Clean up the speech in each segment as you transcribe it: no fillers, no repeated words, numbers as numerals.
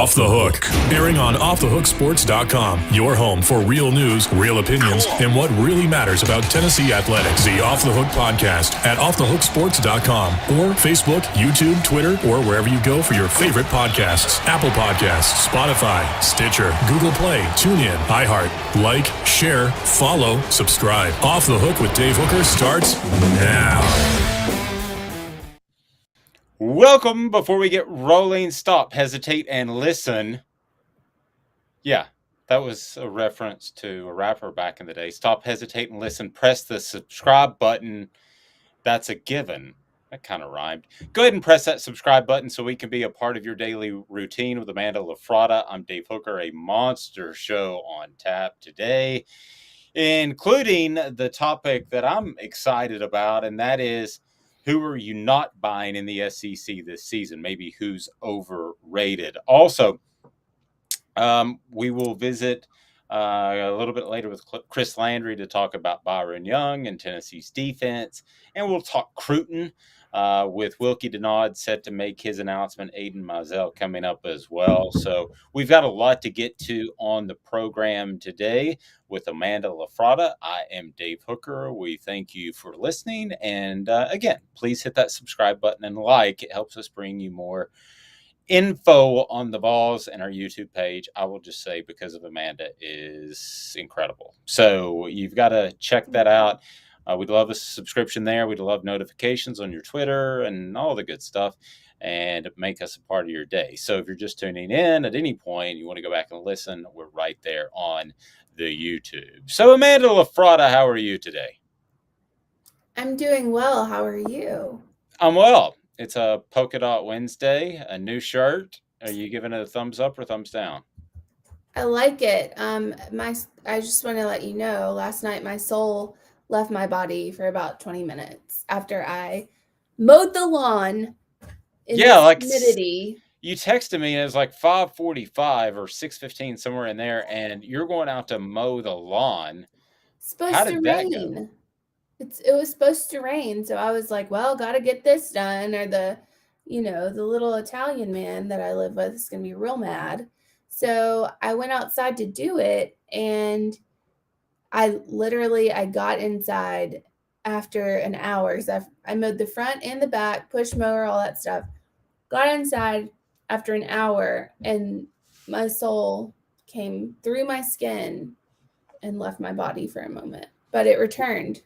Off the Hook, airing on offthehooksports.com. Your home for real news, real opinions, and what really matters about Tennessee athletics. The Off the Hook podcast at offthehooksports.com or Facebook, YouTube, Twitter, or wherever you go for your favorite podcasts. Apple Podcasts, Spotify, Stitcher, Google Play, TuneIn, iHeart. Like, share, follow, subscribe. Off the Hook with Dave Hooker starts now. Welcome. Before we get rolling, stop, hesitate, and listen. Yeah, that was a reference to a rapper back in the day. Stop, hesitate, and listen. Press the subscribe button. That's a given. That kind of rhymed. Go ahead and press that subscribe button so we can be a part of your daily routine with Amanda LaFratta. I'm Dave Hooker, a monster show on tap today, including the topic that I'm excited about, and that is, who are you not buying in the SEC this season? Maybe who's overrated. Also, we will visit a little bit later with Chris Landry to talk about Byron Young and Tennessee's defense. And we'll talk Cruton with Wilkie Denaud set to make his announcement. Aiden Mizell coming up as well. So we've got a lot to get to on the program today with Amanda LaFratta. I am Dave Hooker. We thank you for listening. And again, please hit that subscribe button and like. It helps us bring you more info on the Vols, and our YouTube page, I will just say, because of Amanda, is incredible. So you've got to check that out. We'd love a subscription there. We'd love notifications on your Twitter and all the good stuff, and make us a part of your day. So if you're just tuning in at any point, you want to go back and listen, we're right there on the YouTube. So Amanda LaFratta, how are you today? I'm doing well. How are you? I'm well. It's a Polka Dot Wednesday, a new shirt. Are you giving it a thumbs up or thumbs down? I like it. I just want to let you know, last night my soul left my body for about 20 minutes after I mowed the lawn in humidity. You texted me and it was like 5:45 or 6:15, somewhere in there, and you're going out to mow the lawn. How did that rain? It was supposed to rain, so I was like, well, got to get this done, or the little Italian man that I live with is going to be real mad. So I went outside to do it, and I got inside after an hour, because I mowed the front and the back, push mower, all that stuff. Got inside after an hour, and my soul came through my skin and left my body for a moment, but it returned.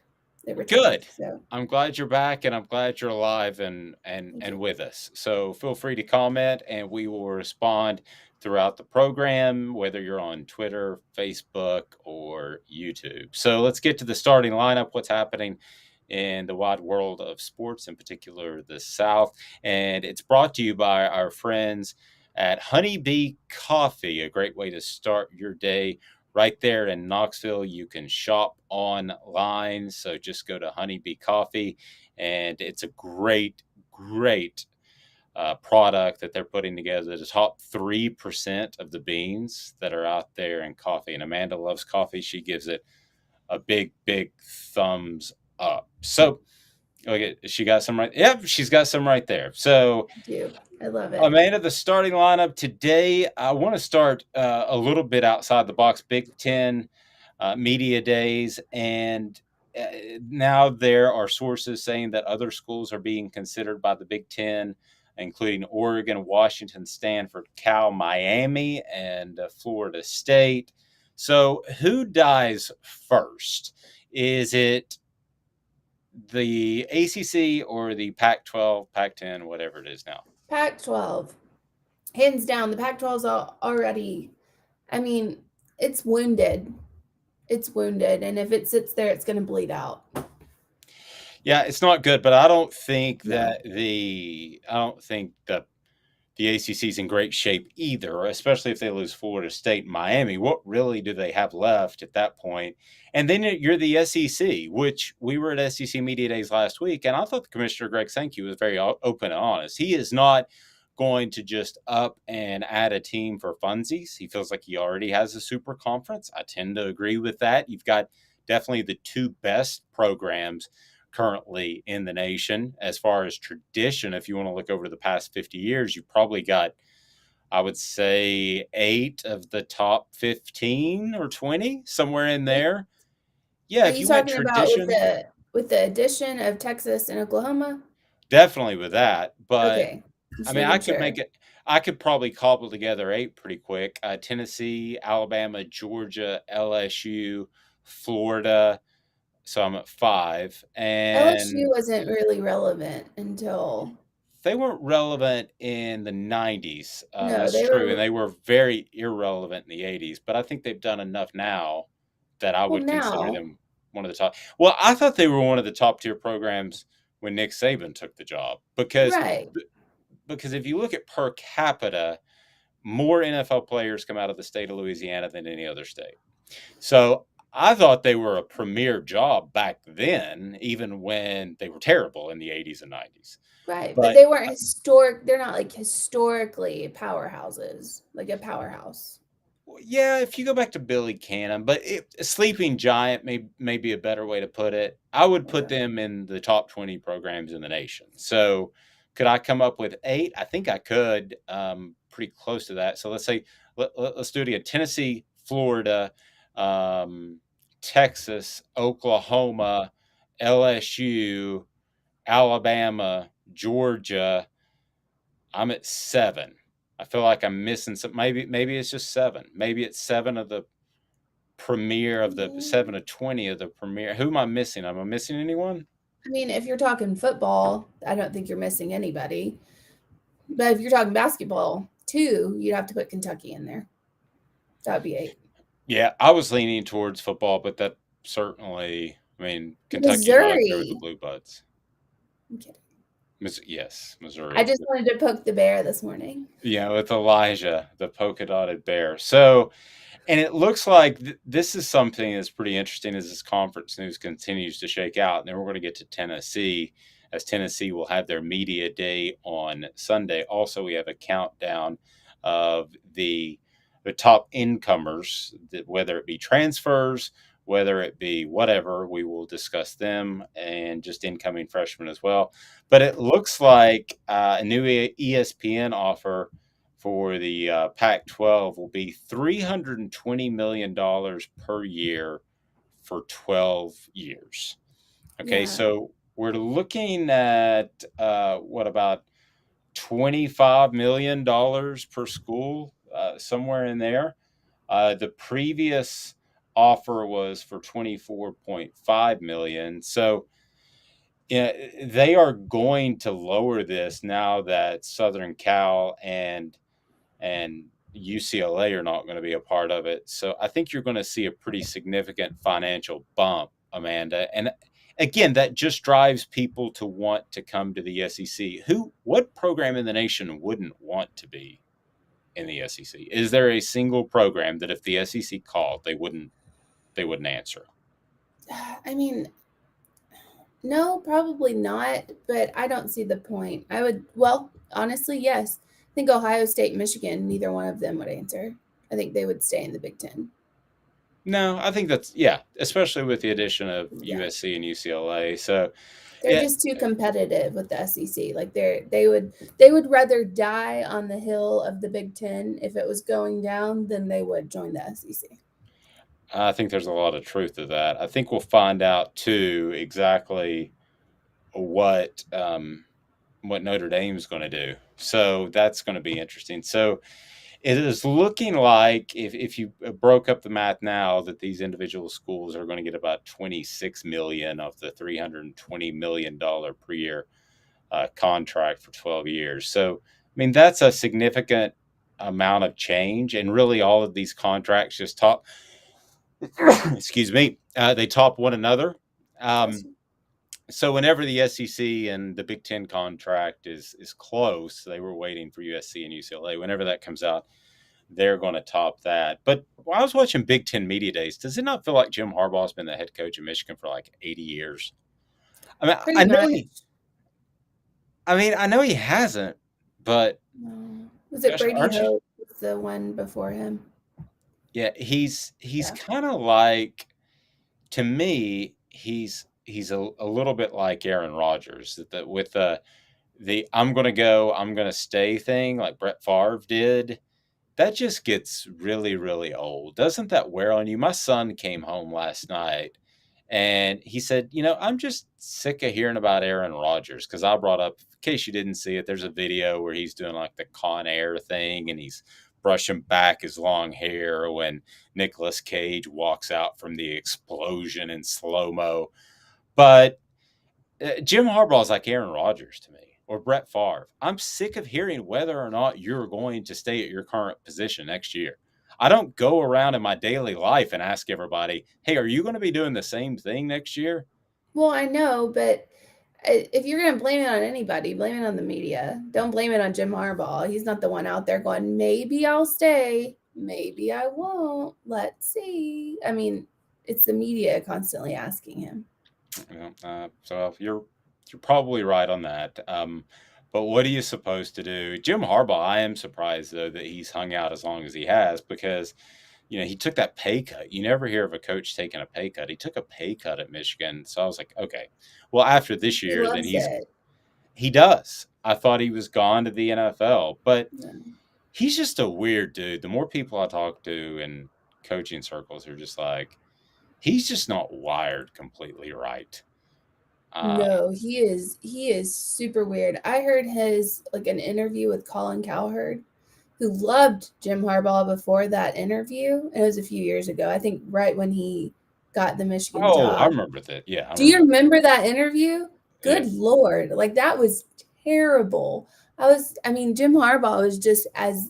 Good. So I'm glad you're back, and I'm glad you're alive and with us. So feel free to comment, and we will respond throughout the program, whether you're on Twitter, Facebook, or YouTube. So let's get to the starting lineup, what's happening in the wide world of sports, in particular the South. And it's brought to you by our friends at Honeybee Coffee, a great way to start your day. Right there in Knoxville, you can shop online. So just go to Honeybee Coffee, and it's a great product that they're putting together. The top 3% of the beans that are out there in coffee. And Amanda loves coffee. She gives it a big thumbs up. So, okay, she got some right. Yep, she's got some right there. So I do. I love it. Amanda, the starting lineup today, I want to start a little bit outside the box. Big Ten media days, and now there are sources saying that other schools are being considered by the Big Ten, including Oregon, Washington, Stanford, Cal, Miami, and Florida State. So who dies first? Is it the ACC or the Pac-12, Pac-10, whatever it is now? Pac-12. Hands down, the Pac-12's already, it's wounded. It's wounded, and if it sits there, it's going to bleed out. Yeah, it's not good, but I don't think that the ACC is in great shape either, especially if they lose Florida State and Miami. What really do they have left at that point? And then you're the SEC, which we were at SEC Media Days last week, and I thought the Commissioner, Greg Sankey, was very open and honest. He is not going to just up and add a team for funsies. He feels like he already has a super conference. I tend to agree with that. You've got definitely the two best programs currently in the nation as far as tradition. If you want to look over the past 50 years, you've probably got, I would say 8 of the top 15 or 20, somewhere in there. Yeah, Are if you you went talking about tradition, with the addition of Texas and Oklahoma? definitely with that. But Okay, I just mean, making sure. I could probably cobble together 8 pretty quick. Tennessee, Alabama, Georgia, LSU, Florida. So I'm at 5. LSU And wasn't really relevant until they weren't relevant in the 90s. no, That's they true. And were they were very irrelevant in the 80s. But I think they've done enough now that I well would consider now, them one of the top. Well, I thought they were one of the top tier programs when Nick Saban took the job right. because if you look at per capita, more NFL players come out of the state of Louisiana than any other state. So I thought they were a premier job back then, even when they were terrible in the 80s and 90s. Right, but But they weren't historic. They're not like historically powerhouses, like a powerhouse. yeah, if you go back to Billy Cannon, but sleeping giant may be a better way to put it. I would put Okay. them in the top 20 programs in the nation. So could I come up with 8? I think I could, pretty close to that. So let's say let's do it again: Tennessee, Florida, Texas, Oklahoma, LSU, Alabama, Georgia. I'm at 7. I feel like I'm missing some. Maybe it's just 7. Maybe it's 7 of the premier of the Mm, 7 of 20 of the premier. Who am I missing? Am I missing anyone? I mean, if you're talking football, I don't think you're missing anybody. But if you're talking basketball, too, you'd have to put Kentucky in there. That would be 8. Yeah, I was leaning towards football, but that certainly. I mean, Kentucky's right up there with the Missouri. Blue Buds. I'm kidding. Yes, Missouri I is just good. wanted to poke the bear this morning. Yeah, with Elijah, the polka dotted bear. So, and it looks like this is something that's pretty interesting as this conference news continues to shake out. And then we're going to get to Tennessee, as Tennessee will have their media day on Sunday. Also, we have a countdown of the top incomers, whether it be transfers, whether it be whatever. We will discuss them and just incoming freshmen as well. But it looks like a new ESPN offer for the Pac-12 will be $320 million per year for 12 years. Okay, Yeah. so we're looking at what about $25 million per school, somewhere in there. The previous offer was for 24.5 million. So yeah, they are going to lower this now that Southern Cal and UCLA are not going to be a part of it. So I think you're going to see a pretty significant financial bump, Amanda. And again, that just drives people to want to come to the SEC. What program in the nation wouldn't want to be in the SEC? Is there a single program that if the SEC called, they wouldn't answer? I mean, no, probably not, but I don't see the point. Well, honestly, yes. I think Ohio State and Michigan, neither one of them would answer. I think they would stay in the Big Ten. No, I think that's yeah, especially with the addition of Yeah. USC and UCLA. So They're yeah, just too competitive with the SEC. Like they would rather die on the hill of the Big Ten if it was going down than they would join the SEC. I think there's a lot of truth to that. I think we'll find out too exactly what what Notre Dame's going to do. So that's going to be interesting. So it is looking like if you broke up the math now that these individual schools are going to get about 26 million of the $320 million per year contract for 12 years. So I mean that's a significant amount of change, and really all of these contracts just top excuse me, they top one another. Bless Um, you. so whenever the SEC and the Big Ten contract is close, they were waiting for USC and UCLA. Whenever that comes out, they're going to top that. But while I was watching Big Ten media days, does it not feel like Jim Harbaugh's been the head coach of Michigan for like 80 years? I mean, Pretty much. I know he hasn't, but No. Was it gosh, Brady aren't you? Hoke was the one before him? Yeah, he's Yeah. kind of like, to me, he's a little bit like Aaron Rodgers, that with the the I'm going to stay thing like Brett Favre did, that just gets really, really old. Doesn't that wear on you? My son came home last night and he said, I'm just sick of hearing about Aaron Rodgers, because I brought up, in case you didn't see it, there's a video where he's doing like the Con Air thing and he's brushing back his long hair when Nicolas Cage walks out from the explosion in slow-mo. But Jim Harbaugh is like Aaron Rodgers to me, or Brett Favre. I'm sick of hearing whether or not you're going to stay at your current position next year. I don't go around in my daily life and ask everybody, hey, are you going to be doing the same thing next year? Well, I know, but if you're going to blame it on anybody, blame it on the media. Don't blame it on Jim Harbaugh. He's not the one out there going, maybe I'll stay, maybe I won't. Let's see. I mean, it's the media constantly asking him. So you're probably right on that. But what are you supposed to do? Jim Harbaugh, I am surprised, though, that he's hung out as long as he has, because, he took that pay cut. You never hear of a coach taking a pay cut. He took a pay cut at Michigan. So I was like, okay, well, after this year, then he does. I thought he was gone to the NFL, but he's just a weird dude. The more people I talk to in coaching circles are just like, he's just not wired completely right. No, he is super weird. I heard an interview with Colin Cowherd, who loved Jim Harbaugh before that interview. It was a few years ago, I think, right when he got the Michigan job. I remember that. Yeah. Do you remember that interview? Good Lord. Like, that was terrible. Jim Harbaugh was just, as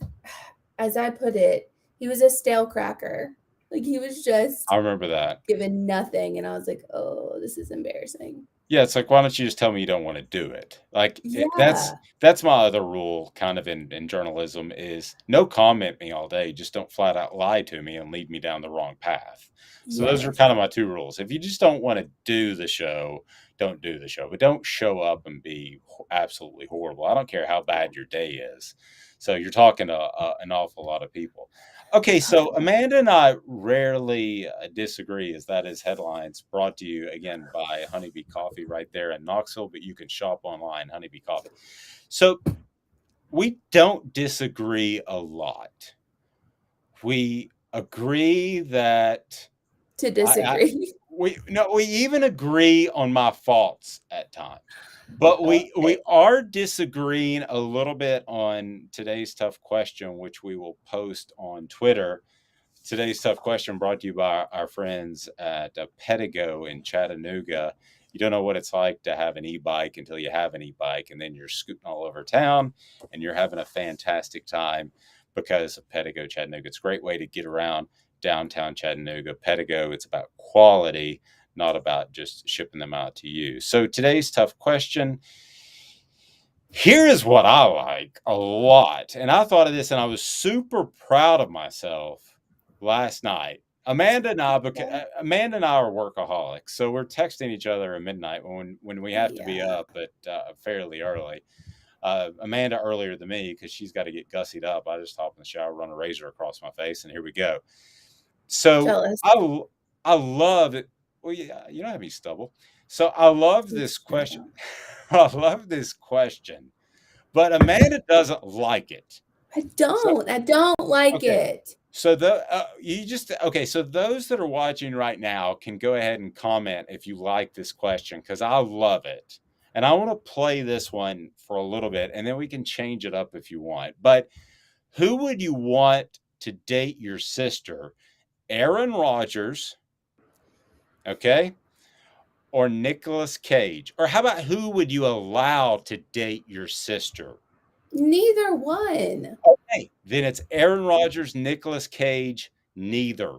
I put it, he was a stale cracker. Like, he was just, I remember that, given nothing. And I was like, oh, this is embarrassing. Yeah, it's like, why don't you just tell me you don't want to do it? Like, that's my other rule kind of in journalism is no comment me all day. Just don't flat out lie to me and lead me down the wrong path. So those are kind of my two rules. If you just don't want to do the show, don't do the show. But don't show up and be absolutely horrible. I don't care how bad your day is. So you're talking to an awful lot of people. Okay, so Amanda and I rarely disagree, as that is Headlines, brought to you again by Honeybee Coffee right there in Knoxville, but you can shop online, Honeybee Coffee. So we don't disagree a lot. We agree that... To disagree. We even agree on my faults at times. But we are disagreeing a little bit on today's tough question, which we will post on Twitter. Today's tough question brought to you by our friends at Pedigo in Chattanooga. You don't know what it's like to have an e-bike until you have an e-bike, and then you're scooting all over town, and you're having a fantastic time because of Pedigo Chattanooga. It's a great way to get around downtown Chattanooga. Pedigo, it's about quality, not about just shipping them out to you. So today's tough question. Here is what I like a lot. And I thought of this and I was super proud of myself last night. Amanda and I are workaholics. So we're texting each other at midnight when we have to be up at fairly early. Amanda earlier than me, because she's got to get gussied up. I just hop in the shower, run a razor across my face, and here we go. So I love it. Well, yeah, you don't have any stubble. So I love this question. I love this question. But Amanda doesn't like it. I don't like it. So so those that are watching right now can go ahead and comment if you like this question, because I love it. And I want to play this one for a little bit, and then we can change it up if you want. But who would you want to date your sister? Aaron Rodgers, okay, or Nicolas Cage? Or how about who would you allow to date your sister? Neither one. Okay, then it's Aaron Rodgers, Nicolas Cage, neither.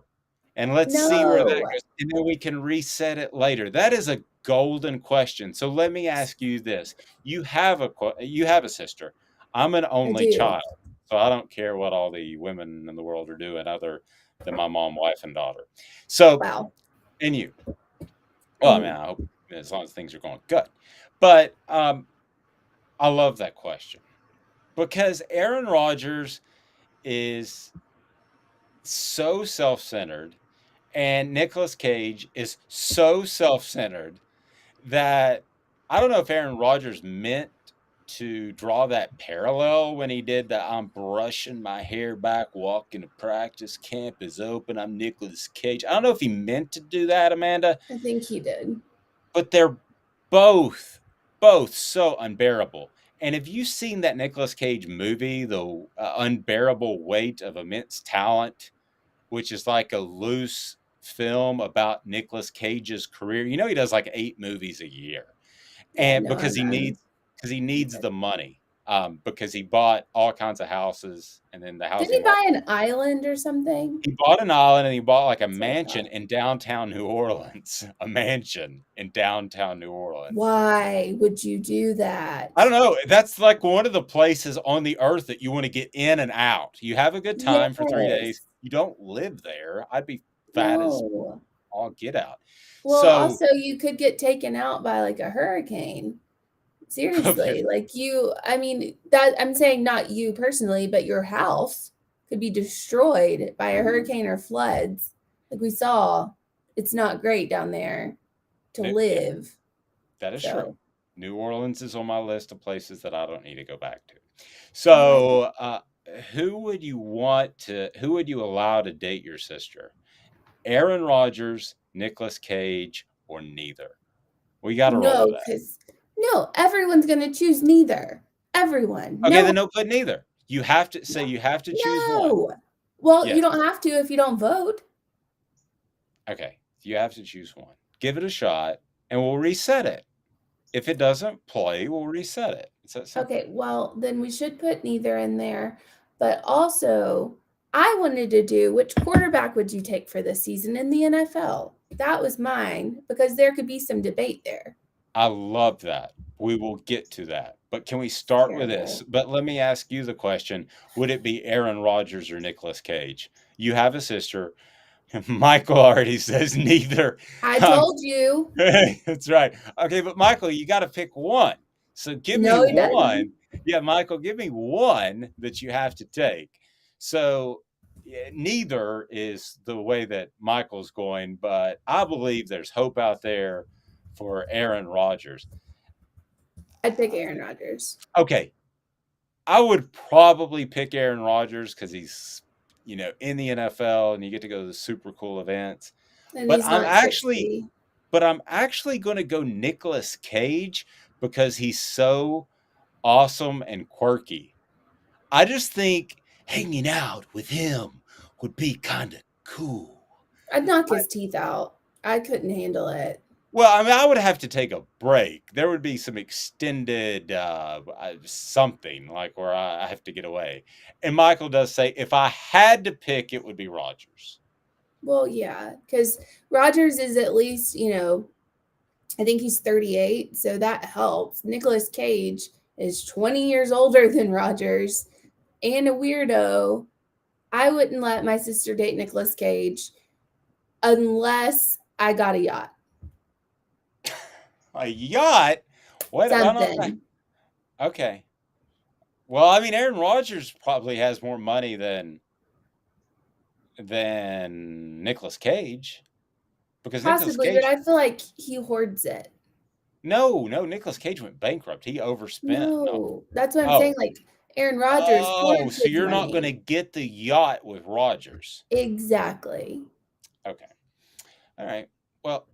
And let's see where that goes. And then we can reset it later. That is a golden question. So let me ask you this. You have a sister. I'm an only child. So I don't care what all the women in the world are doing other than my mom, wife, and daughter. So, and you. Well, I mean, I hope as long as things are going good. But I love that question because Aaron Rodgers is so self-centered and Nicolas Cage is so self-centered that I don't know if Aaron Rodgers meant to draw that parallel when he did the "I'm brushing my hair back, walking to practice, camp is open, I'm Nicolas Cage." I don't know if he meant to do that, Amanda. I think he did. But they're both so unbearable. And have you seen that Nicolas Cage movie, The Unbearable Weight of Immense Talent, which is like a loose film about Nicolas Cage's career? You know, he does like 8 movies a year. Yeah, And no, because he needs the money. Because he bought all kinds of houses, and then the Did housing he buy market. an island or something? He bought an island, and he bought like a That's what I mansion thought. in downtown New Orleans. A mansion in downtown New Orleans. Why would you do that? I don't know. That's like one of the places on the earth that you want to get in and out. You have a good time for 3 days. Yes. You don't live there. I'd be fat as No. all get out. Well, So also you could get taken out by like a hurricane. Seriously, like I mean, that I'm saying not you personally, but your house could be destroyed by a hurricane or floods. Like we saw, it's not great down there to live. that is So. true. New Orleans is on my list of places that I don't need to go back to. So, who would you allow to date your sister? Aaron Rodgers, Nicolas Cage, or neither? We got to roll with that. No, everyone's going to choose neither. Everyone. Okay, then don't put neither. You have to say you have to choose one. Well, you don't have to if you don't vote. Okay, you have to choose one. Give it a shot, and we'll reset it. If it doesn't play, we'll reset it. It's that simple. Okay, well, then we should put neither in there. But also, I wanted to do which quarterback would you take for this season in the NFL? That was mine because there could be some debate there. I love that. We will get to that. But can we start with this? But let me ask you the question. Would it be Aaron Rodgers or Nicolas Cage? You have a sister. Michael already says neither. I told you. That's right. Okay, but Michael, you got to pick one. So give me one. Yeah, Michael, give me one that you have to take. So neither is the way that Michael's going, but I believe there's hope out there for Aaron Rodgers. I'd pick Aaron Rodgers. Okay. I would probably pick Aaron Rodgers because he's, in the NFL and you get to go to the super cool events. And But I'm actually going to go Nicolas Cage because he's so awesome and quirky. I just think hanging out with him would be kind of cool. I'd knock his teeth out. I couldn't handle it. Well, I mean, I would have to take a break. There would be some extended something like where I have to get away. And Michael does say, if I had to pick, it would be Rodgers. Well, yeah, because Rodgers is at least, I think he's 38, so that helps. Nicolas Cage is 20 years older than Rodgers and a weirdo. I wouldn't let my sister date Nicolas Cage unless I got a yacht. A yacht? What? Something. Okay. Well, I mean, Aaron Rodgers probably has more money than Nicolas Cage. Because possibly, but I feel like he hoards it. No, Nicolas Cage went bankrupt. He overspent. No, that's what I'm saying. Like Aaron Rodgers. Oh, so you're not going to get the yacht with Rodgers. Exactly. Okay. All right. Well,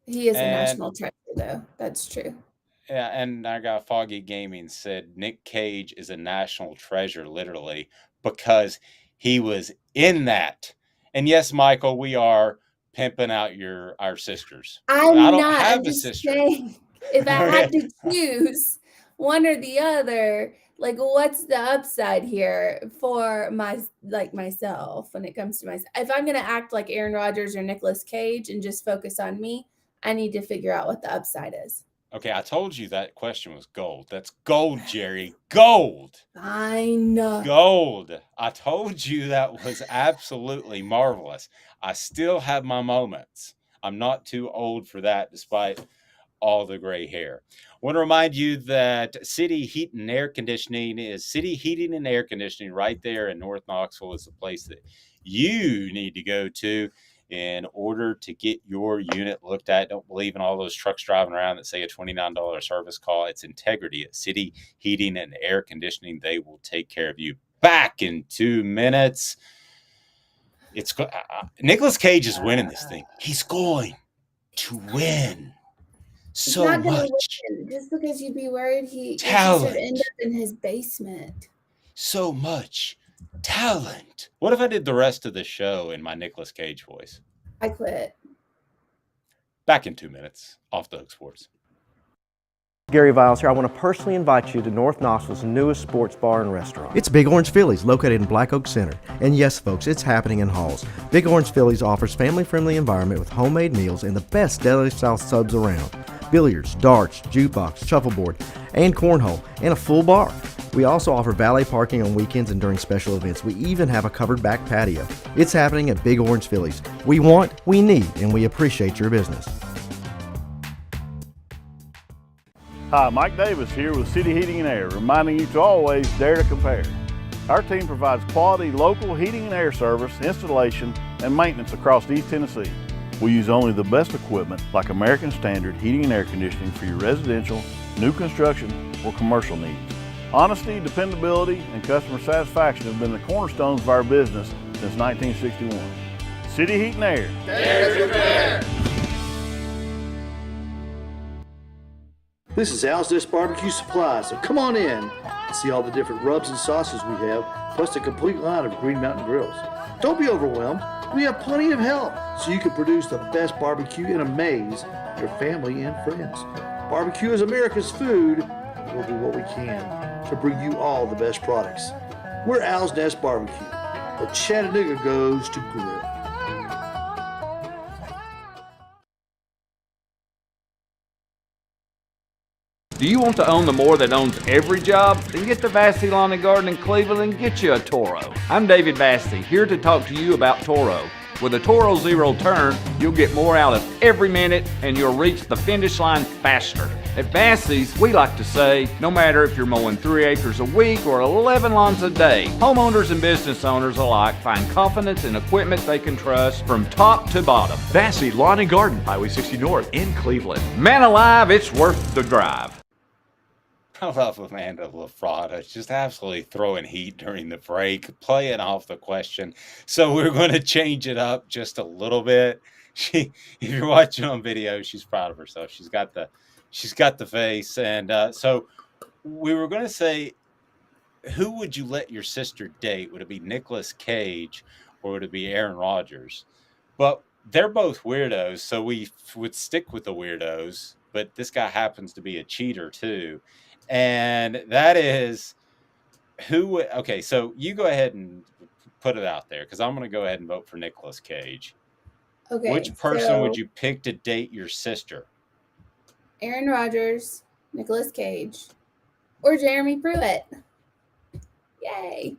he is a national treasure, though. That's true. Yeah, and I got Foggy Gaming said Nick Cage is a national treasure, literally, because he was in that. And yes, Michael, we are pimping out our sisters. I don't have a sister. Saying, if I had to choose one or the other, like what's the upside here for myself when it comes to myself? If I'm gonna act like Aaron Rodgers or Nicolas Cage and just focus on me, I need to figure out what the upside is. Okay, I told you that question was gold. That's gold, Jerry. Gold. Fine. Gold. I told you that was absolutely marvelous. I still have my moments. I'm not too old for that, despite all the gray hair. I want to remind you that City Heating and Air Conditioning right there in North Knoxville is the place that you need to go to. in order to get your unit looked at. Don't believe in all those trucks driving around that say a $29 service call. It's integrity at City Heating and Air Conditioning. They will take care of you. Back in 2 minutes. It's Nicolas Cage is winning this thing. He's going to win so not gonna much. Win. Just because you'd be worried he should end up in his basement. So much talent. What if I did the rest of the show in my Nicolas Cage voice? I quit. Back in 2 minutes. Off the Hook Sports. Gary Viles here. I want to personally invite you to North Knoxville's newest sports bar and restaurant. It's Big Orange Phillies, located in Black Oak Center. And yes, folks, it's happening in Halls. Big Orange Phillies offers family-friendly environment with homemade meals and the best deli-style subs around. Billiards, darts, jukebox, shuffleboard, and cornhole, and a full bar. We also offer valet parking on weekends and during special events. We even have a covered back patio. It's happening at Big Orange Phillies. We want, we need, and we appreciate your business. Hi, Mike Davis here with City Heating and Air, reminding you to always dare to compare. Our team provides quality local heating and air service, installation, and maintenance across East Tennessee. We use only the best equipment like American Standard heating and air conditioning for your residential, new construction, or commercial needs. Honesty, dependability, and customer satisfaction have been the cornerstones of our business since 1961. City Heat and Air. Dare to compare. This is Al's Dish Barbecue Supply, so come on in and see all the different rubs and sauces we have, plus a complete line of Green Mountain grills. Don't be overwhelmed. We have plenty of help so you can produce the best barbecue and amaze your family and friends. Barbecue is America's food. We'll do what we can to bring you all the best products. We're Al's Nest Barbecue, where Chattanooga goes to grill. Do you want to own the more that owns every job? Then get to Vassey Lawn and Garden in Cleveland and get you a Toro. I'm David Vassey, here to talk to you about Toro. With a Toro Zero Turn, you'll get more out of every minute and you'll reach the finish line faster. At Vassey's, we like to say, no matter if you're mowing 3 acres a week or 11 lawns a day, homeowners and business owners alike find confidence in equipment they can trust from top to bottom. Vassey Lawn and Garden, Highway 60 North in Cleveland. Man alive, it's worth the drive. I love Amanda LaFratta. Just absolutely throwing heat during the break, playing off the question. So we're going to change it up just a little bit. If you're watching on video, she's proud of herself. She's got the face. And so we were going to say, who would you let your sister date? Would it be Nicolas Cage or would it be Aaron Rodgers? But they're both weirdos, so we would stick with the weirdos. But this guy happens to be a cheater too. And that is who. Okay, so you go ahead and put it out there because I'm going to go ahead and vote for Nicolas Cage. Okay. Which person would you pick to date your sister? Aaron Rodgers, Nicolas Cage, or Jeremy Pruitt. Yay.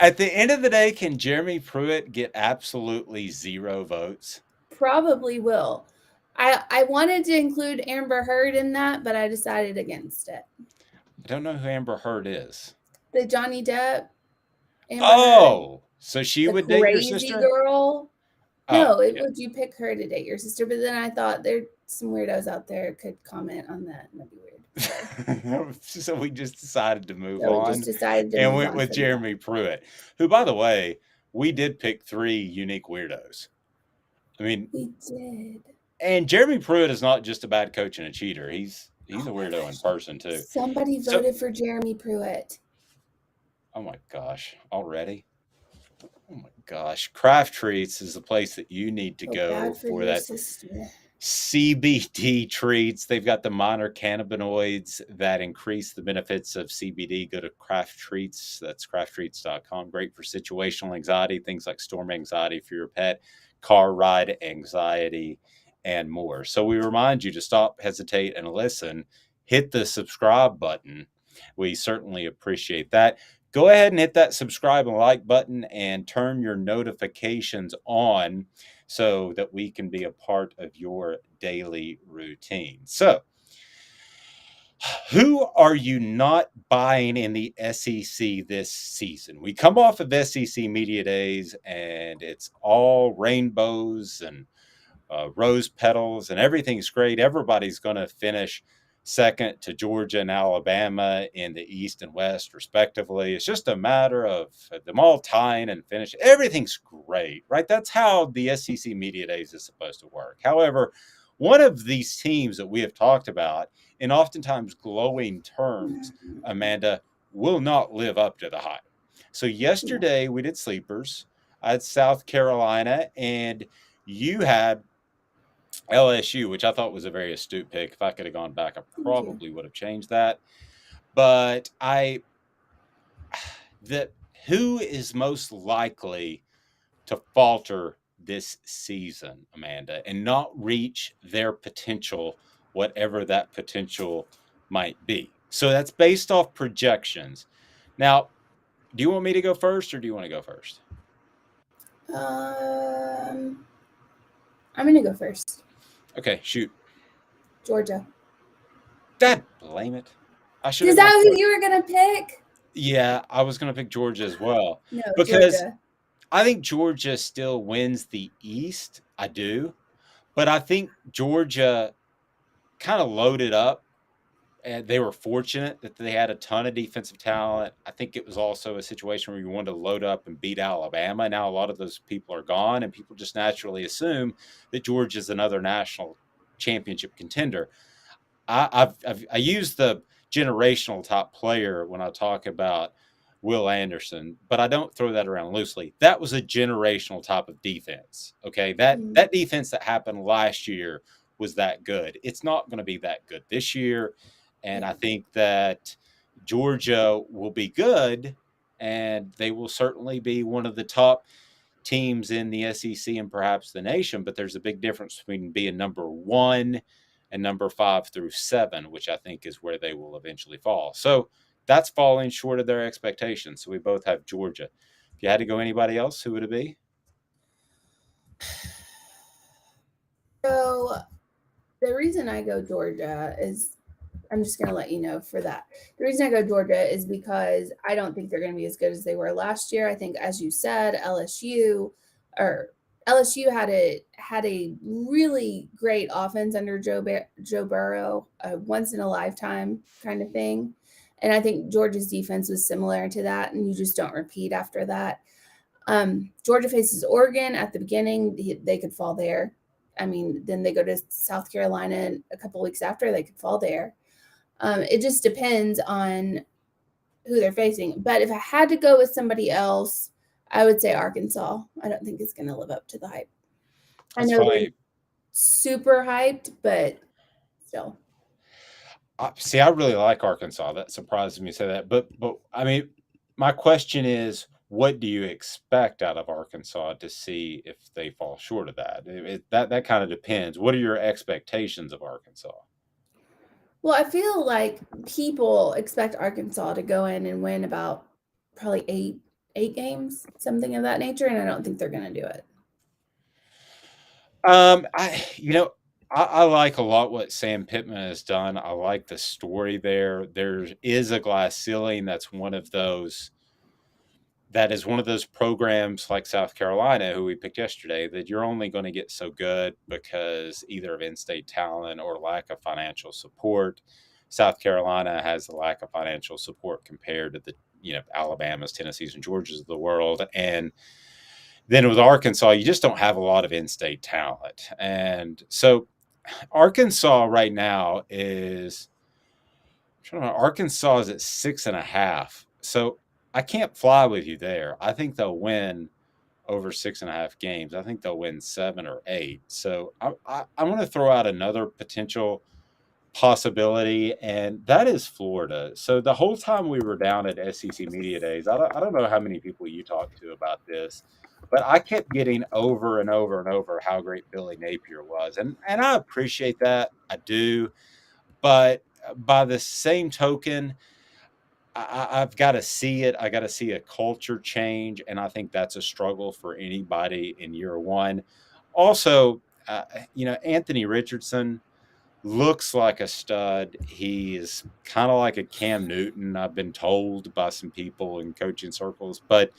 At the end of the day, can Jeremy Pruitt get absolutely 0 votes? Probably will. I wanted to include Amber Heard in that, but I decided against it. I don't know who Amber Heard is. The Johnny Depp. Amber Heard. So she the would date your sister? Crazy girl. Oh, No, would you pick her to date your sister? But then I thought there's some weirdos out there could comment on that, and that'd be weird. So we just decided to move on. We just decided to and move went on with Jeremy Pruitt, who, by the way, we did pick 3 unique weirdos. I mean, we did. And Jeremy Pruitt is not just a bad coach and a cheater. He's a weirdo in person too. Somebody voted for Jeremy Pruitt. Oh my gosh, already? Oh my gosh. Craft Treats is the place that you need to go for that CBD treats. They've got the minor cannabinoids that increase the benefits of CBD. Go to Craft Treats. That's crafttreats.com. Great for situational anxiety, things like storm anxiety for your pet, car ride anxiety, and more. So we remind you to stop, hesitate, and listen. Hit the subscribe button. We certainly appreciate that. Go ahead and hit that subscribe and like button and turn your notifications on so that we can be a part of your daily routine. So Who are you not buying in the SEC this season? We come off of SEC Media Days, and it's all rainbows and rose petals, and everything's great. Everybody's going to finish second to Georgia and Alabama in the East and West, respectively. It's just a matter of them all tying and finishing. Everything's great, right? That's how the SEC Media Days is supposed to work. However, one of these teams that we have talked about in oftentimes glowing terms, Amanda, will not live up to the hype. So yesterday we did sleepers. I had South Carolina, and you had LSU, which I thought was a very astute pick. If I could have gone back, I probably would have changed that. But who is most likely to falter this season, Amanda, and not reach their potential, whatever that potential might be? So that's based off projections. Now, do you want me to go first, or do you want to go first? I'm going to go first. Okay, shoot. Georgia. Dad, blame it. Is that who you were going to pick? Yeah, I was going to pick Georgia as well. No, because Georgia. I think Georgia still wins the East. I do. But I think Georgia kind of loaded up. And they were fortunate that they had a ton of defensive talent. I think it was also a situation where you wanted to load up and beat Alabama. Now a lot of those people are gone, and people just naturally assume that Georgia's another national championship contender. I use the generational top player when I talk about Will Anderson, but I don't throw that around loosely. That was a generational type of defense. Okay, that defense that happened last year was that good. It's not going to be that good this year. And I think that Georgia will be good, and they will certainly be one of the top teams in the SEC and perhaps the nation. But there's a big difference between being number 1 and number 5 through 7, which I think is where they will eventually fall. So that's falling short of their expectations. So we both have Georgia. If you had to go anybody else, who would it be? So the reason I go Georgia is, I'm just going to let you know for that. The reason I go Georgia is because I don't think they're going to be as good as they were last year. I think, as you said, LSU had a really great offense under Joe Burrow, a once in a lifetime kind of thing. And I think Georgia's defense was similar to that, and you just don't repeat after that. Georgia faces Oregon at the beginning. They could fall there. I mean, then they go to South Carolina a couple weeks after, they could fall there. It just depends on who they're facing. But if I had to go with somebody else, I would say Arkansas. I don't think it's going to live up to the hype. That's I know fine. they're super hyped, but still. See, I really like Arkansas. That surprises me to say that. But I mean, my question is, what do you expect out of Arkansas to see if they fall short of that? That kind of depends. What are your expectations of Arkansas? Well, I feel like people expect Arkansas to go in and win about probably eight games, something of that nature, and I don't think they're going to do it. I like a lot what Sam Pittman has done. I like the story there. There is a glass ceiling. That is one of those programs like South Carolina, who we picked yesterday, that you're only going to get so good because either of in-state talent or lack of financial support. South Carolina has a lack of financial support compared to the Alabamas, Tennessees, and Georgias of the world. And then with Arkansas, you just don't have a lot of in-state talent. And so Arkansas right now is at 6.5. So I can't fly with you there. I think they'll win over 6.5 games. I think they'll win 7 or 8. So I want to throw out another potential possibility, and that is Florida. So the whole time we were down at SEC Media Days, I don't know how many people you talked to about this, but I kept getting over and over and over how great Billy Napier was. And I appreciate that. I do. But by the same token, I've got to see it. I got to see a culture change, and I think that's a struggle for anybody in year one. Also, Anthony Richardson, looks like a stud. He is kind of like a Cam Newton, I've been told by some people in coaching circles, but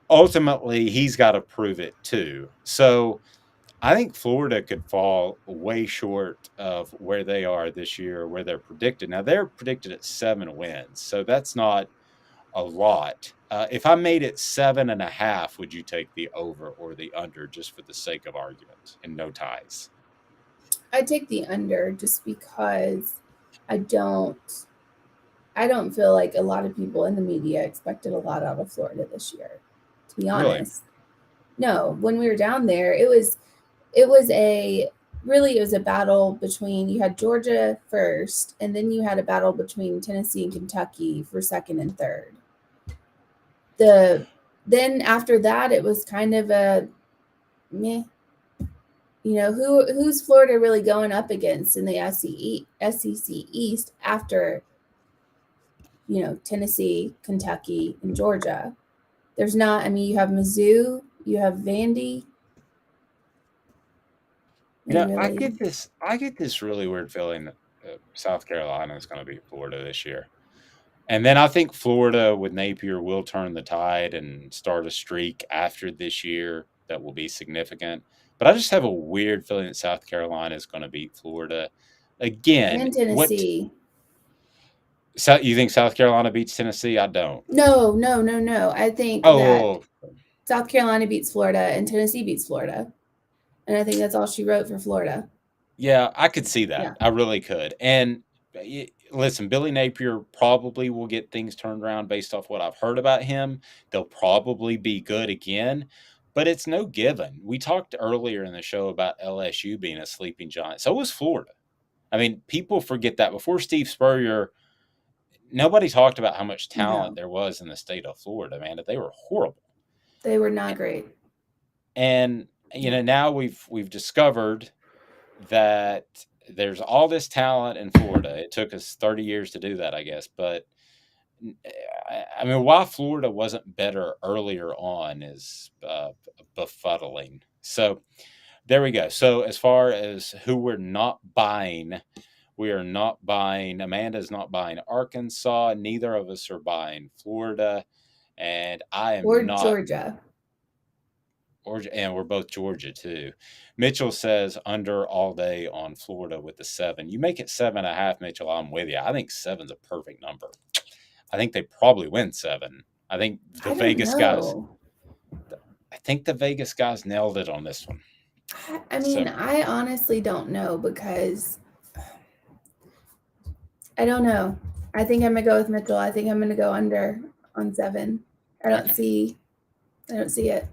ultimately he's got to prove it too. So I think Florida could fall way short of where they are this year, where they're predicted. Now, they're predicted at 7 wins, so that's not a lot. If I made it 7.5, would you take the over or the under just for the sake of argument and no ties? I take the under just because I don't feel like a lot of people in the media expected a lot out of Florida this year, to be honest. Really? No, when we were down there, it was a battle between, you had Georgia first, and then you had a battle between Tennessee and Kentucky for second and third. Then after that, it was kind of a meh. You know, who's Florida really going up against in the SEC East after, you know, Tennessee, Kentucky, and Georgia? There's not. I mean, you have Mizzou, you have Vandy. Yeah, I get this really weird feeling that South Carolina is going to beat Florida this year. And then I think Florida with Napier will turn the tide and start a streak after this year that will be significant. But I just have a weird feeling that South Carolina is going to beat Florida again. And Tennessee. So you think South Carolina beats Tennessee? I don't. No. I think that South Carolina beats Florida and Tennessee beats Florida. And I think that's all she wrote for Florida. Yeah, I could see that. Yeah. I really could. And listen, Billy Napier probably will get things turned around based off what I've heard about him. They'll probably be good again, but it's no given. We talked earlier in the show about LSU being a sleeping giant. So was Florida. I mean, people forget that. Before Steve Spurrier, nobody talked about how much talent there was in the state of Florida, man. They were horrible. They were not great. And, you know, now we've discovered that there's all this talent in Florida. It took us 30 years to do that, I guess. But, I mean, why Florida wasn't better earlier on is befuddling. So there we go. So as far as who we're not buying, we are not buying. Amanda's not buying Arkansas. Neither of us are buying Florida. And I am not. Georgia. And we're both Georgia, too. Mitchell says under all day on Florida with the 7. You make it 7.5, Mitchell, I'm with you. I think 7's a perfect number. I think they probably win 7. I think the Vegas guys nailed it on this one. I mean, I honestly don't know because I don't know. I think I'm going to go with Mitchell. I think I'm going to go under on 7. I don't see it.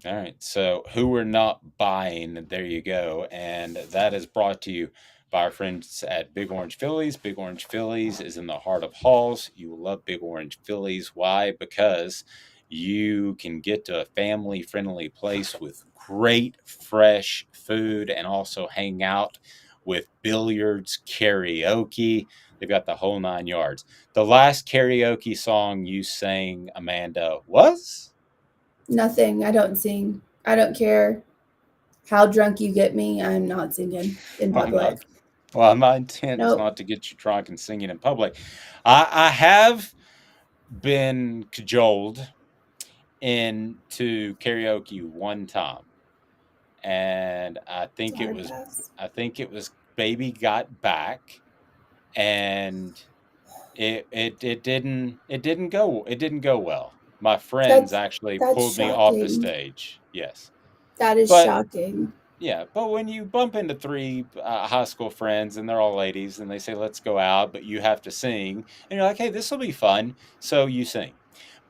All right, so who we're not buying, there you go. And that is brought to you by our friends at Big Orange Phillies. Big Orange Phillies is in the heart of Halls. You will love Big Orange Phillies. Why? Because you can get to a family-friendly place with great, fresh food and also hang out with billiards, karaoke. They've got the whole 9 yards. The last karaoke song you sang, Amanda, was? Nothing. I don't sing. I don't care how drunk you get me. I'm not singing in public. Well, my intent is not to get you drunk and singing in public. I have been cajoled into karaoke one time, and I think it was Baby Got Back, and it didn't go well. My friends actually pulled me off the stage. Yes. That is shocking. Yeah, but when you bump into 3 high school friends and they're all ladies and they say, let's go out, but you have to sing, and you're like, hey, this will be fun, so you sing.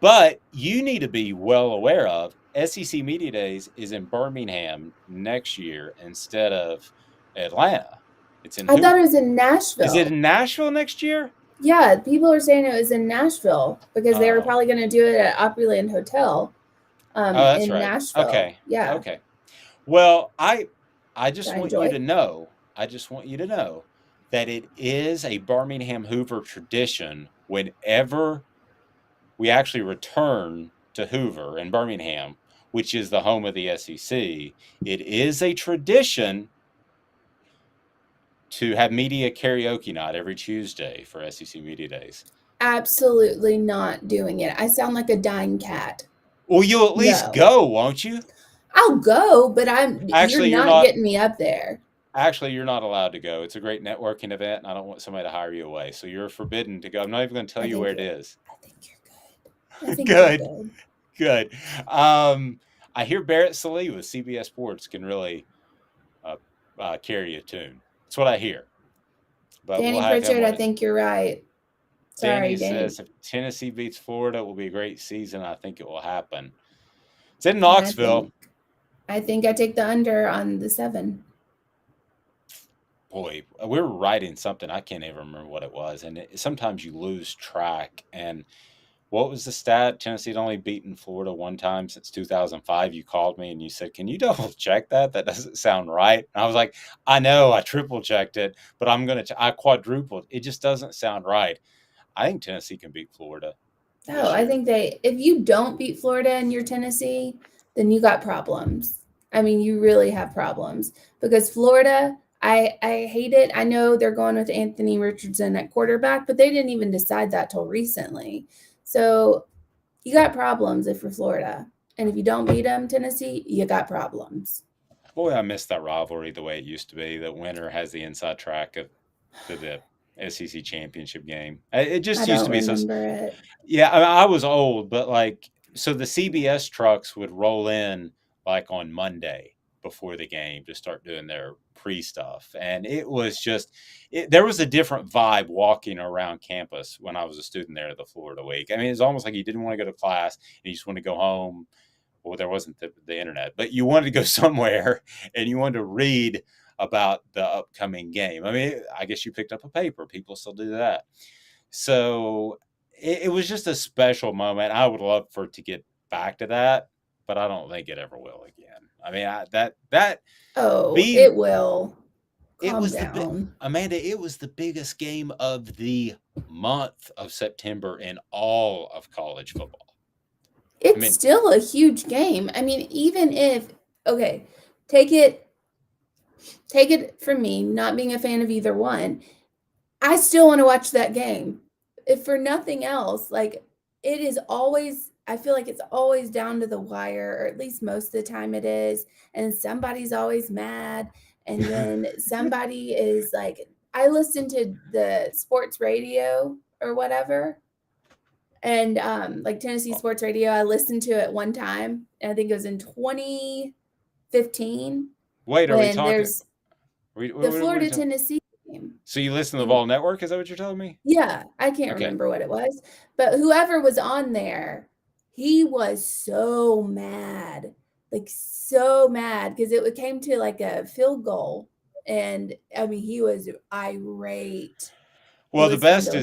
But you need to be well aware of SEC Media Days is in Birmingham next year instead of Atlanta. It's in I thought it was in Nashville. Is it in Nashville next year? Yeah, people are saying it was in Nashville because they were probably going to do it at Opryland Hotel that's in right. Nashville. Okay. Yeah. Okay. Well, I just want you to know. I just want you to know that it is a Birmingham Hoover tradition whenever we actually return to Hoover in Birmingham, which is the home of the SEC. It is a tradition to have media karaoke night every Tuesday for SEC Media Days? Absolutely not doing it. I sound like a dying cat. Well, you'll at least go, won't you? I'll go, but you're not getting me up there. Actually, you're not allowed to go. It's a great networking event, and I don't want somebody to hire you away. So you're forbidden to go. I'm not even going to tell you where it is. I think you're good. Good. I hear Barrett Sallee with CBS Sports can really carry a tune. That's what I hear. But Danny Pritchard, I think you're right. Sorry, Danny says if Tennessee beats Florida, it will be a great season. I think it will happen. It's in Knoxville. I think I take the under on the 7. Boy, we were writing something. I can't even remember what it was. And sometimes you lose track. And what was the stat? Tennessee had only beaten Florida one time since 2005. You called me and you said, can you double check that? That doesn't sound right. And I was like, I know, I triple checked it, but I quadrupled. It just doesn't sound right. I think Tennessee can beat Florida. Oh, I think if you don't beat Florida and you're Tennessee, then you got problems. I mean, you really have problems because Florida, I hate it. I know they're going with Anthony Richardson at quarterback, but they didn't even decide that till recently. So you got problems if you're Florida. And if you don't beat them, Tennessee, you got problems. Boy, I miss that rivalry the way it used to be. The winner has the inside track to the SEC championship game. It just used to be so. Yeah, I was old, but so the CBS trucks would roll in on Monday before the game to start doing their pre-stuff. And it was just, there was a different vibe walking around campus when I was a student there the Florida week. I mean, it's almost like you didn't want to go to class and you just wanted to go home. Well, there wasn't the internet, but you wanted to go somewhere and you wanted to read about the upcoming game. I mean, I guess you picked up a paper. People still do that. So it was just a special moment. I would love for it to get back to that, but I don't think it ever will again. I mean, it will. Calm down. Amanda, it was the biggest game of the month of September in all of college football. It's still a huge game. I mean, even if, take it from me, not being a fan of either one, I still want to watch that game. If for nothing else, it is always, I feel like it's always down to the wire, or at least most of the time it is. And somebody's always mad. And then somebody is I listen to the sports radio or whatever. And Tennessee sports radio, I listened to it one time. And I think it was in 2015. Wait, are we talking? The Florida-Tennessee game. So you listen to the Vol Network? Is that what you're telling me? Yeah, I can't remember what it was. But whoever was on there, he was so mad. So mad because it came to a field goal. And, I mean, he was irate. Well, the best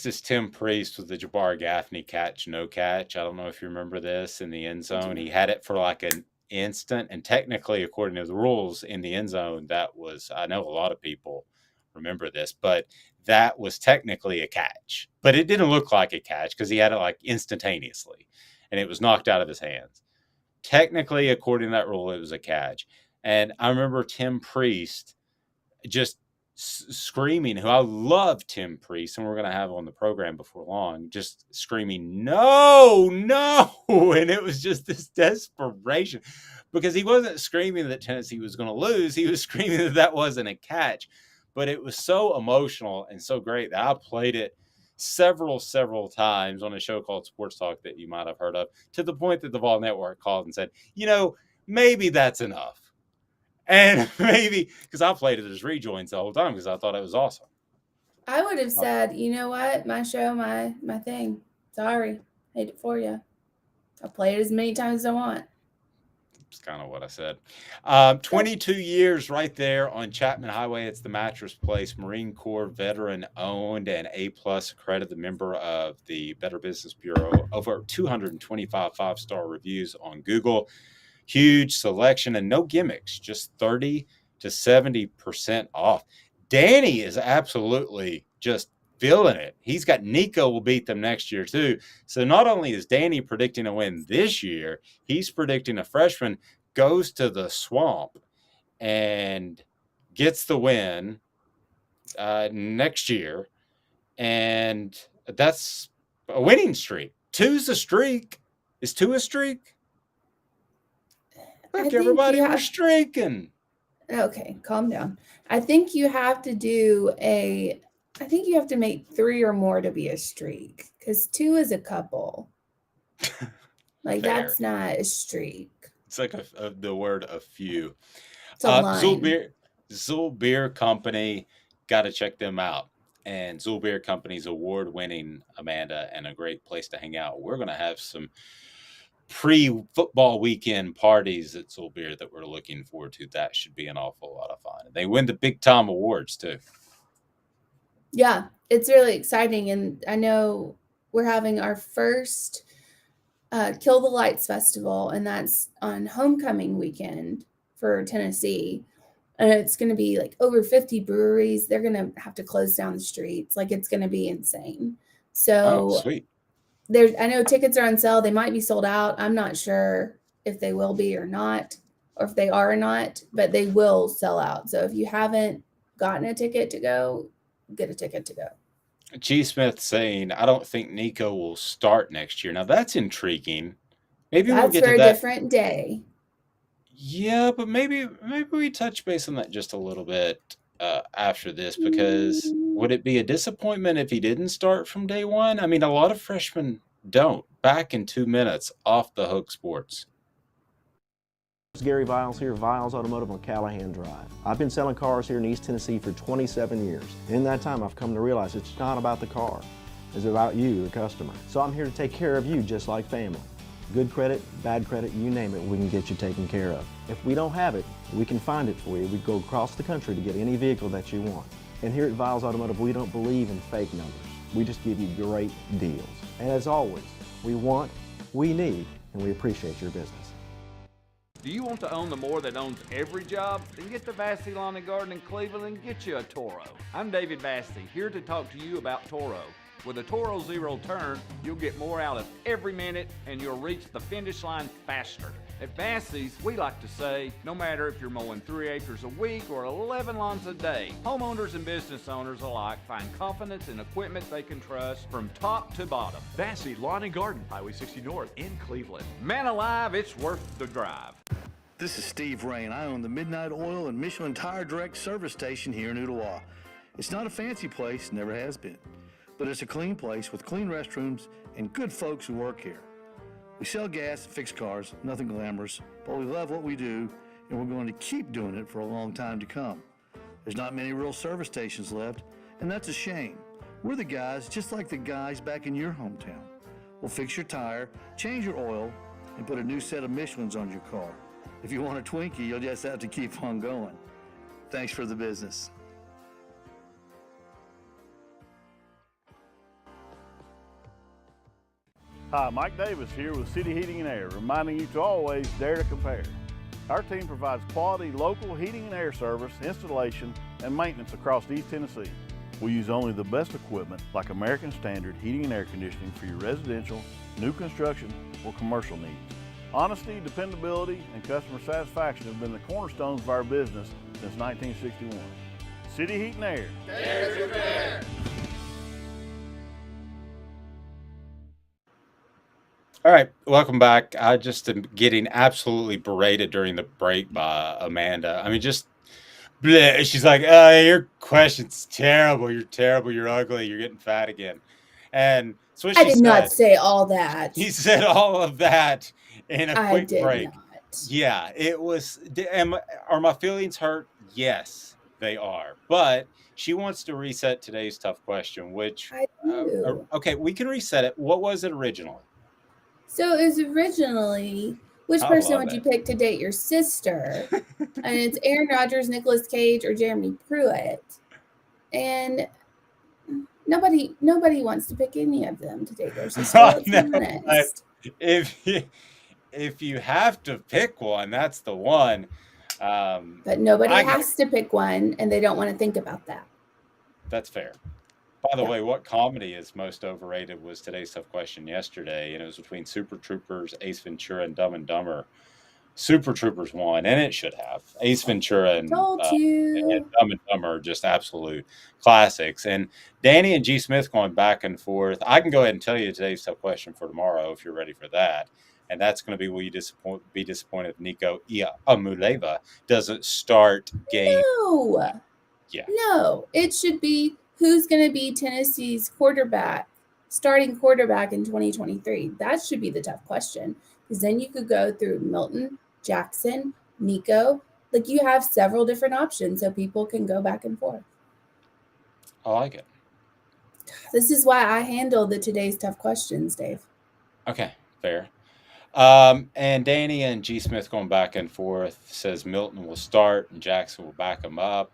is Tim Priest with the Jabbar Gaffney catch, no catch. I don't know if you remember this in the end zone. He had it for an instant, and technically, according to the rules in the end zone, that was, I know a lot of people remember this, but that was technically a catch. But it didn't look like a catch because he had it instantaneously, and it was knocked out of his hands. Technically, according to that rule, it was a catch. And I remember Tim Priest just screaming, who I love Tim Priest, and we're going to have on the program before long, just screaming, no. And it was just this desperation because he wasn't screaming that Tennessee was going to lose. He was screaming that wasn't a catch. But it was so emotional and so great that I played it several times on a show called Sports Talk that you might have heard of, to the point that the Vol Network called and said, maybe that's enough. And maybe, because I played it as rejoins the whole time because I thought it was awesome. I would have said, you know what, my show, my thing. Sorry, hate it for you. I'll play it as many times as I want. That's kind of what I said. 22 years right there on Chapman Highway. It's the Mattress Place, Marine Corps veteran owned and A+ accredited member of the Better Business Bureau. Over 225 5-star reviews on Google. Huge selection and no gimmicks, just 30 to 70% off. Danny is absolutely just feeling it. He's got Nico will beat them next year too. So not only is Danny predicting a win this year, he's predicting a freshman goes to the swamp and gets the win next year, and that's a winning streak. 2's a streak. Is 2 a streak? Look, everybody, we're streaking. Okay, calm down. I think you have to make 3 or more to be a streak, because 2 is a couple. Like, Fair. that's not a streak. It's like the word "a few." It's a line. Zool Beer Company, got to check them out. And Zool Beer Company's award-winning, Amanda, and a great place to hang out. We're going to have some pre-football weekend parties at Zool Beer that we're looking forward to. That should be an awful lot of fun. They win the big-time awards, too. Yeah, it's really exciting. And I know we're having our first Kill the Lights Festival, and that's on homecoming weekend for Tennessee. And it's going to be like over 50 breweries. They're going to have to close down the streets. Like, it's going to be insane. So sweet. I know tickets are on sale. They might be sold out. I'm not sure if they will be or not, or if they are or not, but they will sell out. So if you haven't gotten a ticket to go, get a ticket to go. G. Smith saying, I don't think Nico will start next year. Now, that's intriguing. Maybe we'll get to that. That's for a different day. Yeah, but maybe we touch base on that just a little bit after this, because would it be a disappointment if he didn't start from day one? I mean, a lot of freshmen don't. Back in 2 minutes, Off the Hook Sports. It's Gary Viles here, Viles Automotive on Callahan Drive. I've been selling cars here in East Tennessee for 27 years. In that time, I've come to realize it's not about the car. It's about you, the customer. So I'm here to take care of you just like family. Good credit, bad credit, you name it, we can get you taken care of. If we don't have it, we can find it for you. We go across the country to get any vehicle that you want. And here at Viles Automotive, we don't believe in fake numbers. We just give you great deals. And as always, we want, we need, and we appreciate your business. Do you want to own the more that owns every job? Then get to Vassey Lawn and Garden in Cleveland and get you a Toro. I'm David Vassey, here to talk to you about Toro. With a Toro Zero Turn, you'll get more out of every minute and you'll reach the finish line faster. At Vassey's, we like to say, no matter if you're mowing 3 acres a week or 11 lawns a day, homeowners and business owners alike find confidence in equipment they can trust from top to bottom. Vassey Lawn and Garden, Highway 60 North in Cleveland. Man alive, it's worth the drive. This is Steve Rain. I own the Midnight Oil and Michelin Tire Direct service station here in Ooltewah. It's not a fancy place, never has been, but it's a clean place with clean restrooms and good folks who work here. We sell gas and fix cars, nothing glamorous, but we love what we do, and we're going to keep doing it for a long time to come. There's not many real service stations left, and that's a shame. We're the guys just like the guys back in your hometown. We'll fix your tire, change your oil, and put a new set of Michelins on your car. If you want a Twinkie, you'll just have to keep on going. Thanks for the business. Hi, Mike Davis here with City Heating and Air, reminding you to always dare to compare. Our team provides quality local heating and air service, installation, and maintenance across East Tennessee. We use only the best equipment like American Standard heating and air conditioning for your residential, new construction, or commercial needs. Honesty, dependability, and customer satisfaction have been the cornerstones of our business since 1961. City Heat and Air. Dare to compare. All right, welcome back. I just am getting absolutely berated during the break by Amanda. I mean, just bleh. She's like, your question's terrible. You're terrible. You're ugly. You're getting fat again. And so what she I did not say all that. He said all of that in a quick break. Not. Yeah, it was. Are my feelings hurt? Yes, they are. But she wants to reset today's tough question, which, I do. Okay, we can reset it. What was it originally? So it was originally, which person would you pick to date your sister? And it's Aaron Rodgers, Nicolas Cage, or Jeremy Pruitt. And nobody wants to pick any of them to date their sister. Let's be honest. If you have to pick one, that's the one. But nobody has to pick one, and they don't want to think about that. That's fair. By the way, what comedy is most overrated was today's tough question yesterday, and it was between Super Troopers, Ace Ventura, and Dumb and Dumber. Super Troopers won, and it should have. Ace Ventura and Told you. Dumb and Dumber are just absolute classics. And Danny and G. Smith going back and forth. I can go ahead and tell you today's tough question for tomorrow if you're ready for that. And that's going to be, will you be disappointed if Nico Amuleva doesn't start game? No. Yeah. No. It should be who's going to be Tennessee's starting quarterback in 2023. That should be the tough question. Because then you could go through Milton, Jackson, Nico. Like, you have several different options so people can go back and forth. I like it. This is why I handle the today's tough questions, Dave. Okay, fair. And Danny and G. Smith going back and forth says Milton will start and Jackson will back him up.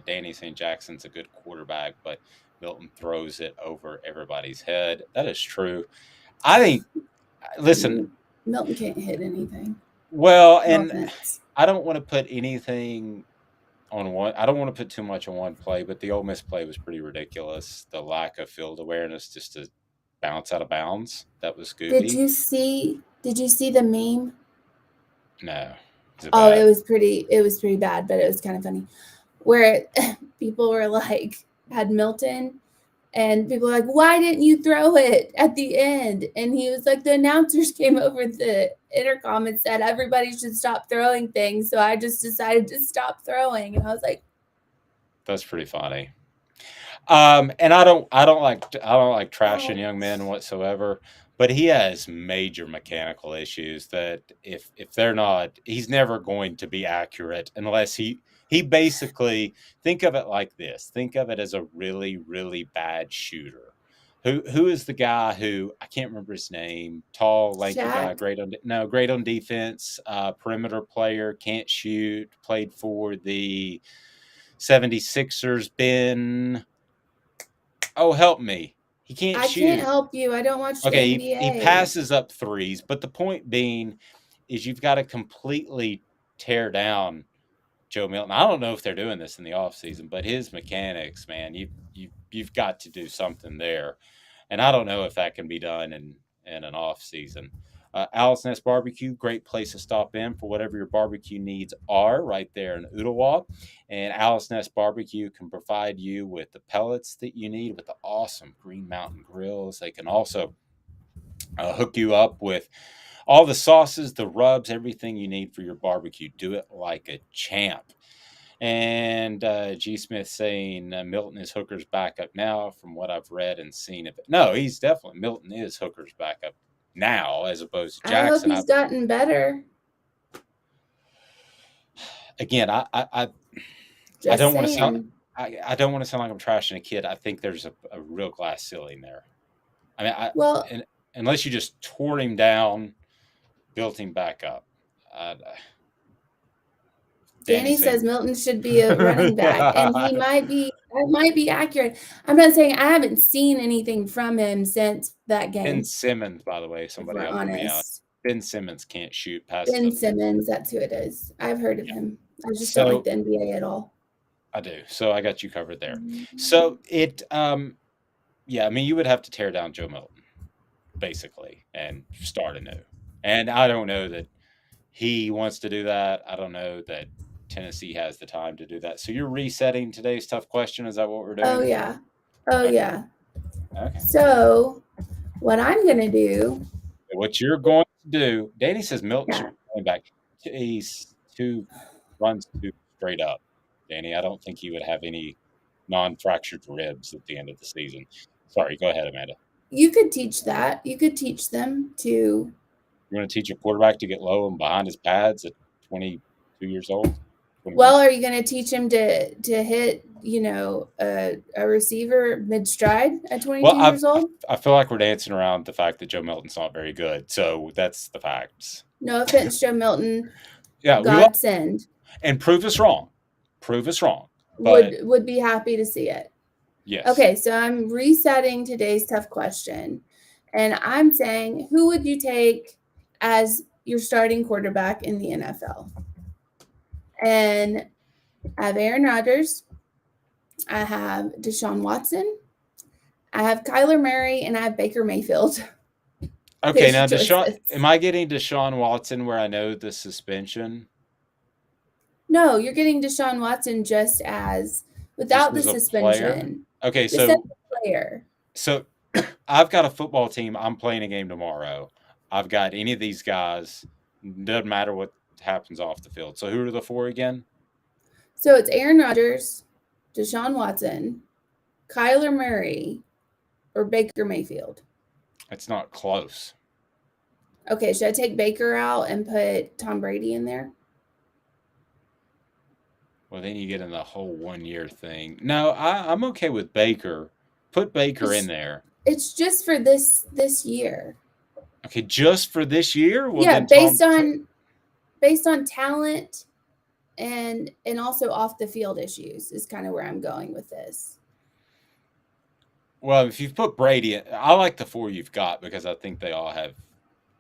Danny saying Jackson's a good quarterback, but Milton throws it over everybody's head. That is true. I think, listen, Milton can't hit anything. Well, and I don't want to put anything on one. I don't want to put too much on one play, but the Ole Miss play was pretty ridiculous. The lack of field awareness just to bounce out of bounds. That was goofy. Did you see the meme? No. It was pretty bad, but it was kind of funny. Where people were like, had Milton, and people were like, why didn't you throw it at the end? And he was like, the announcers came over the intercom and said everybody should stop throwing things. So I just decided to stop throwing. And I was like, that's pretty funny. And I don't like trashing young men whatsoever, but he has major mechanical issues that if they're not, he's never going to be accurate unless he basically, think of it like this. Think of it as a really, really bad shooter. Who is the guy who, I can't remember his name, tall, lanky guy, great on defense, perimeter player, can't shoot, played for the 76ers, help me. He can't shoot. I can't help you. I don't watch the NBA. He passes up threes, but the point being is you've got to completely tear down Joe Milton. I don't know if they're doing this in the offseason, but his mechanics, man, you've got to do something there. And I don't know if that can be done in an offseason. Alice Nest Barbecue, great place to stop in for whatever your barbecue needs are right there in Ottawa. And Alice Nest Barbecue can provide you with the pellets that you need with the awesome Green Mountain grills. They can also hook you up with all the sauces, the rubs, everything you need for your barbecue. Do it like a champ. And G. Smith saying Milton is Hooker's backup now from what I've read and seen of it. No, Milton is Hooker's backup now as opposed to Jackson. I hope he's gotten better. Again, I don't want to sound like I'm trashing a kid. I think there's a real glass ceiling there. I mean, unless you just tore him down, built him back up. Danny says Milton should be a running back, and he might be accurate. I'm not saying I haven't seen anything from him since that game. Ben Simmons, by the way, somebody helped me out. Ben Simmons can't shoot past. Ben Simmons, that's who it is. I've heard of him. I just don't like the NBA at all. I do. So I got you covered there. Mm-hmm. So you would have to tear down Joe Milton, basically, and start anew. And I don't know that he wants to do that. I don't know that Tennessee has the time to do that. So you're resetting today's tough question. Is that what we're doing? Oh, yeah. Okay. So what I'm going to do. What you're going to do, Danny says Milton should be going back. He's runs too straight up. Danny, I don't think he would have any non-fractured ribs at the end of the season. Sorry, go ahead, Amanda. You could teach that. You could teach them to. You want to teach a quarterback to get low and behind his pads at 22 years old? Well, are you going to teach him to hit, a receiver mid-stride at 22 years old? I feel like we're dancing around the fact that Joe Milton's not very good. So that's the facts. No offense, Joe Milton. Yeah, godsend. And prove us wrong. But would be happy to see it. Yes. Okay, so I'm resetting today's tough question. And I'm saying, who would you take as your starting quarterback in the NFL? And I have Aaron Rodgers. I have Deshaun Watson. I have Kyler Murray, and I have Baker Mayfield. Okay, now choices. am I getting Deshaun Watson where I know the suspension? No, you're getting Deshaun Watson just without the As a player? suspension. Okay, Just as so a player. so I've got a football team. I'm playing a game tomorrow. I've got any of these guys. Doesn't matter what happens off the field. So who are the 4 again? So it's Aaron Rodgers, Deshaun Watson, Kyler Murray, or Baker Mayfield. It's not close. Okay, should I take Baker out and put Tom Brady in there? Well, then you get in the whole 1-year thing. No, I'm okay with Baker. Put Baker in there. It's just for this year. Okay, just for this year? Well, Yeah, then based on talent and also off the field issues is kind of where I'm going with this. Well, if you've put Brady in, I like the 4 you've got because I think they all have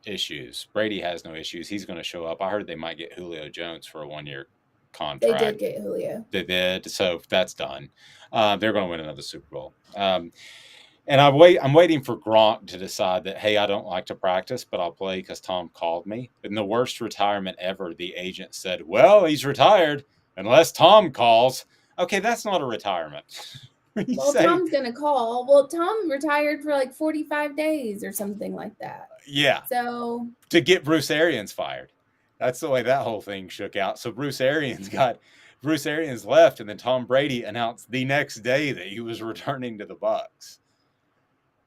issues. Brady has no issues. He's going to show up. I heard they might get Julio Jones for a 1-year contract. They did get Julio. They did. So that's done. They're going to win another Super Bowl. And I'm waiting for Gronk to decide that, hey, I don't like to practice, but I'll play because Tom called me. In the worst retirement ever, the agent said, well, he's retired unless Tom calls. Okay, that's not a retirement. Well, Tom's going to call. Well, Tom retired for like 45 days or something like that. Yeah. So to get Bruce Arians fired. That's the way that whole thing shook out. So Bruce Arians left, and then Tom Brady announced the next day that he was returning to the Bucs.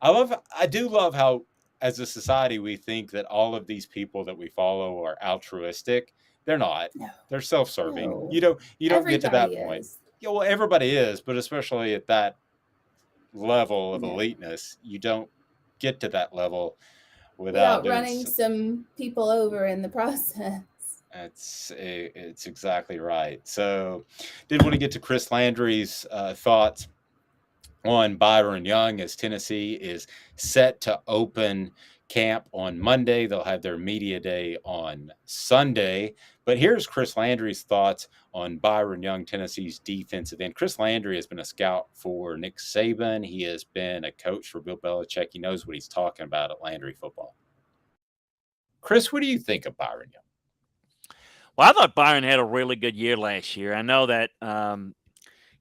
I do love how, as a society, we think that all of these people that we follow are altruistic. They're not. No. They're self-serving. No. You don't get to that point. Yeah, well, everybody is, but especially at that level of eliteness, you don't get to that level without running some people over in the process. It's exactly right. So, did want to get to Chris Landry's thoughts on Byron Young as Tennessee is set to open camp on Monday. They'll have their media day on Sunday. But here's Chris Landry's thoughts on Byron Young, Tennessee's defensive end. Chris Landry has been a scout for Nick Saban. He has been a coach for Bill Belichick. He knows what he's talking about at Landry football. Chris, what do you think of Byron Young? Well, I thought Byron had a really good year last year. I know that,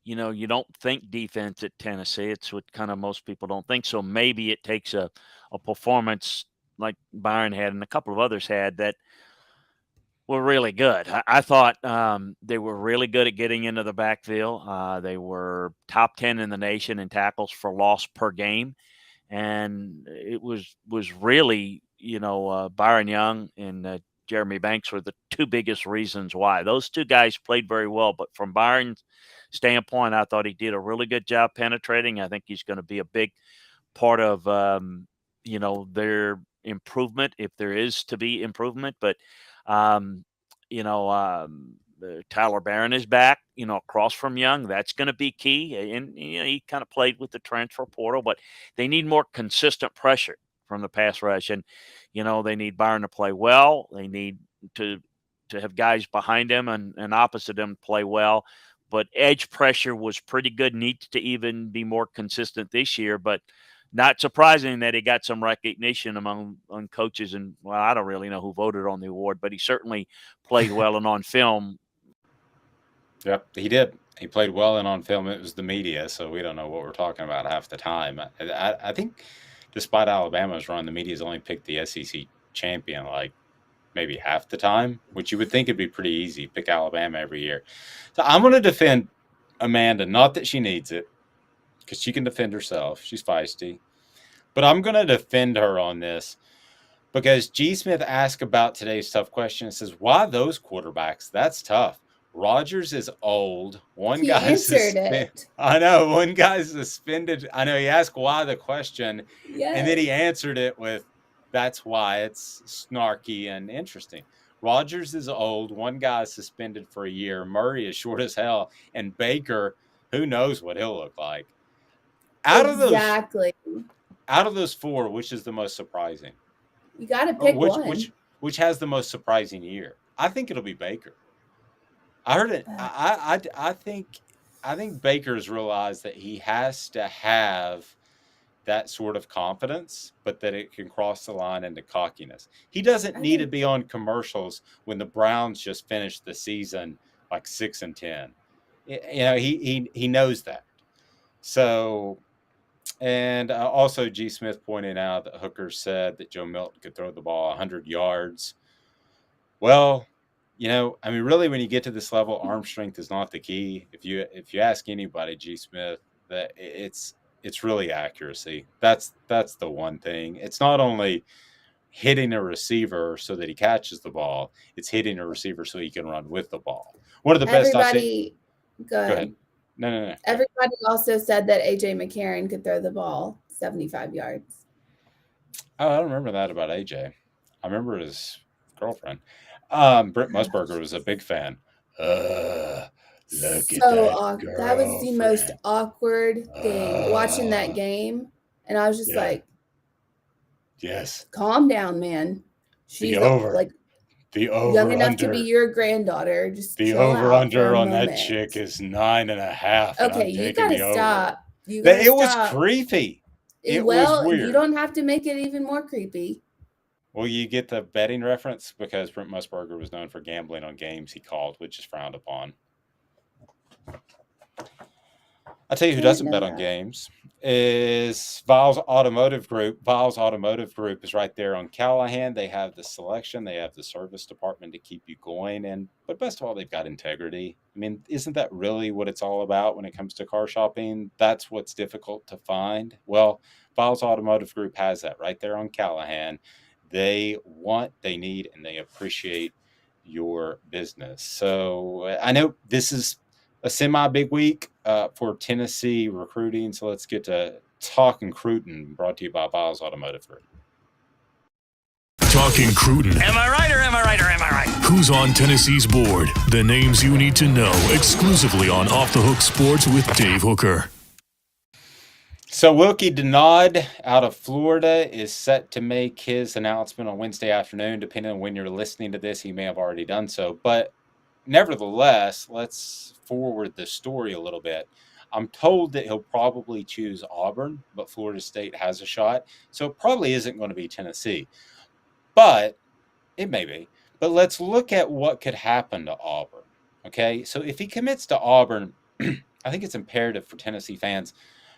you don't think defense at Tennessee. It's what kind of most people don't think. So maybe it takes a performance like Byron had and a couple of others had that were really good. I thought they were really good at getting into the backfield. They were top 10 in the nation in tackles for loss per game. And it was really, Byron Young and Jeremy Banks were the 2 biggest reasons why. Those 2 guys played very well, but from Byron's standpoint, I thought he did a really good job penetrating. I think he's going to be a big part of, their improvement, if there is to be improvement. But, Tyler Barron is back, across from Young. That's going to be key. And, he kind of played with the transfer portal, but they need more consistent pressure from the pass rush. And, they need Byron to play well. They need to have guys behind him and opposite him play well. But edge pressure was pretty good. Needs to even be more consistent this year. But not surprising that he got some recognition among coaches. And, well, I don't really know who voted on the award, but he certainly played well and on film. Yep, he did. He played well and on film. It was the media, so we don't know what we're talking about half the time. I think despite Alabama's run, the media's only picked the SEC champion like maybe half the time, which you would think it'd be pretty easy. Pick Alabama every year. So I'm going to defend Amanda, not that she needs it, because she can defend herself. She's feisty. But I'm going to defend her on this because G. Smith asked about today's tough question. It says, why those quarterbacks? That's tough. Rodgers is old. He answered it. I know. One guy's suspended. I know. He asked why the question, and then he answered it with, that's why. It's snarky and interesting. Rodgers is old. One guy's suspended for a year. Murray is short as hell. And Baker, who knows what he'll look like. Out of those 4, which is the most surprising? You got to pick one. Which has the most surprising year? I think it'll be Baker. I heard it. I think Baker's realized that he has to have that sort of confidence, but that it can cross the line into cockiness. He doesn't need to be on commercials when the Browns just finished the season like 6-10. He knows that. So, and also G. Smith pointed out that Hooker said that Joe Milton could throw the ball 100 yards. Well, really, when you get to this level, arm strength is not the key. If you ask anybody, G. Smith, that it's really accuracy. That's the one thing. It's not only hitting a receiver so that he catches the ball, it's hitting a receiver so he can run with the ball. One of the best I've seen. Go ahead. No. Everybody also said that A.J. McCarron could throw the ball 75 yards. Oh, I don't remember that about A.J. I remember his girlfriend. Brent Musburger was a big fan. Look at that girlfriend. That was the most awkward thing, watching that game. And I was just like, yes, calm down, man. She's the over young enough under, to be your granddaughter. Just the over under on that chick is 9.5. Okay, you gotta stop. It was creepy. It was weird. You don't have to make it even more creepy. Well, you get the betting reference because Brent Musburger was known for gambling on games he called, which is frowned upon. I'll tell you who doesn't bet on games is Viles Automotive Group. Viles Automotive Group is right there on Callahan. They have the selection. They have the service department to keep you going. But best of all, they've got integrity. I mean, isn't that really what it's all about when it comes to car shopping? That's what's difficult to find. Well, Viles Automotive Group has that right there on Callahan. They want, they need, and they appreciate your business. So I know this is a semi-big week for Tennessee recruiting. So let's get to Talking Cruton, brought to you by Viles Automotive Group. Talking Cruton. Am I right or am I right or am I right? Who's on Tennessee's board? The names you need to know exclusively on Off the Hook Sports with Dave Hooker. So Wilkie Denard out of Florida is set to make his announcement on Wednesday afternoon. Depending on when you're listening to this, he may have already done so. But nevertheless, let's forward the story a little bit. I'm told that he'll probably choose Auburn, but Florida State has a shot. So it probably isn't going to be Tennessee. But it may be. But let's look at what could happen to Auburn. Okay, so if he commits to Auburn, I think it's imperative for Tennessee fans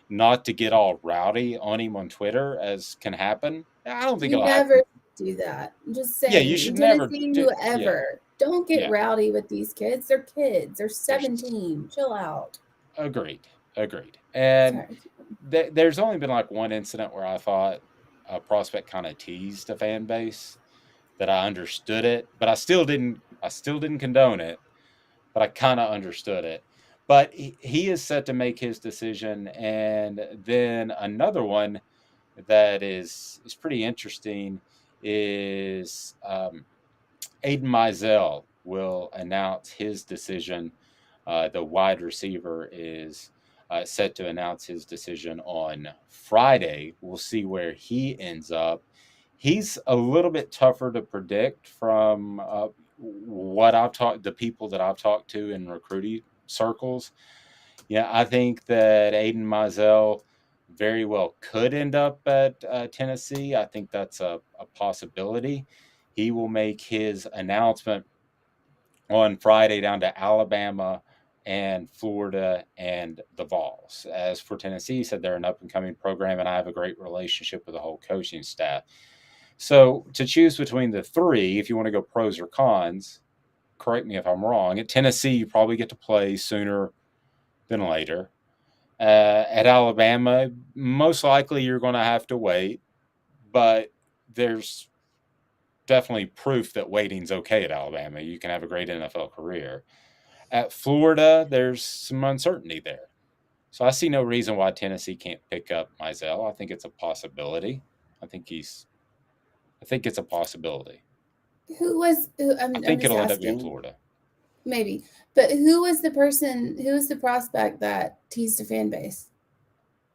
not to get all rowdy on him on Twitter, as can happen. I don't think it'll happen. Never do that. I'm just saying. Yeah, you should never do whoever. Yeah. Don't get rowdy with these kids. They're kids. They're 17. Chill out. Agreed. And there's only been like one incident where I thought a prospect kind of teased a fan base, that I understood it, but I still didn't condone it, but I kind of understood it. But he is set to make his decision. And then another one that is pretty interesting is Aiden Mizell will announce his decision. The wide receiver is set to announce his decision on Friday. We'll see where he ends up. He's a little bit tougher to predict from the people that I've talked to in recruiting circles. Yeah, I think that Aiden Mizell very well could end up at Tennessee. I think that's a possibility. He will make his announcement on Friday down to Alabama and Florida and the Vols. As for Tennessee, he said they're an up-and-coming program, and I have a great relationship with the whole coaching staff. So to choose between the three, if you want to go pros or cons, correct me if I'm wrong, at Tennessee, you probably get to play sooner than later. At Alabama, most likely you're going to have to wait, but there's definitely proof that waiting's okay at Alabama. You can have a great NFL career. At Florida, there's some uncertainty there. So I see no reason why Tennessee can't pick up Mizell. I think it's a possibility. I think it's a possibility. I think it'll end up being Florida. Maybe. But who was the prospect that teased a fan base?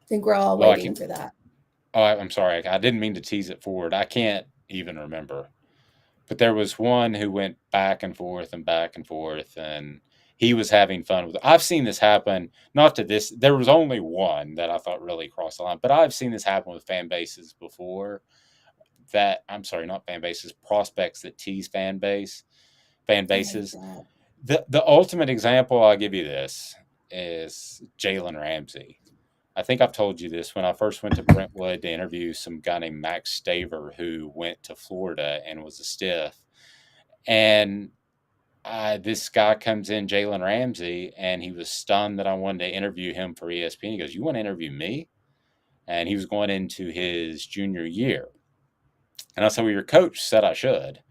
I think we're all waiting for that. Oh, I'm sorry. I didn't mean to tease it forward. I can't even remember. But there was one who went back and forth, and he was having fun with it. I've seen this happen, not to this. There was only one that I thought really crossed the line, but I've seen this happen with fan bases before. Not fan bases, prospects that tease fan bases. The ultimate example, I'll give you this, is Jalen Ramsey. I think I've told you this when I first went to Brentwood to interview some guy named Max Staver who went to Florida and was a stiff. And this guy comes in, Jalen Ramsey, and he was stunned that I wanted to interview him for ESPN. He goes, "You want to interview me?" And he was going into his junior year. And I said, "Well, your coach said I should."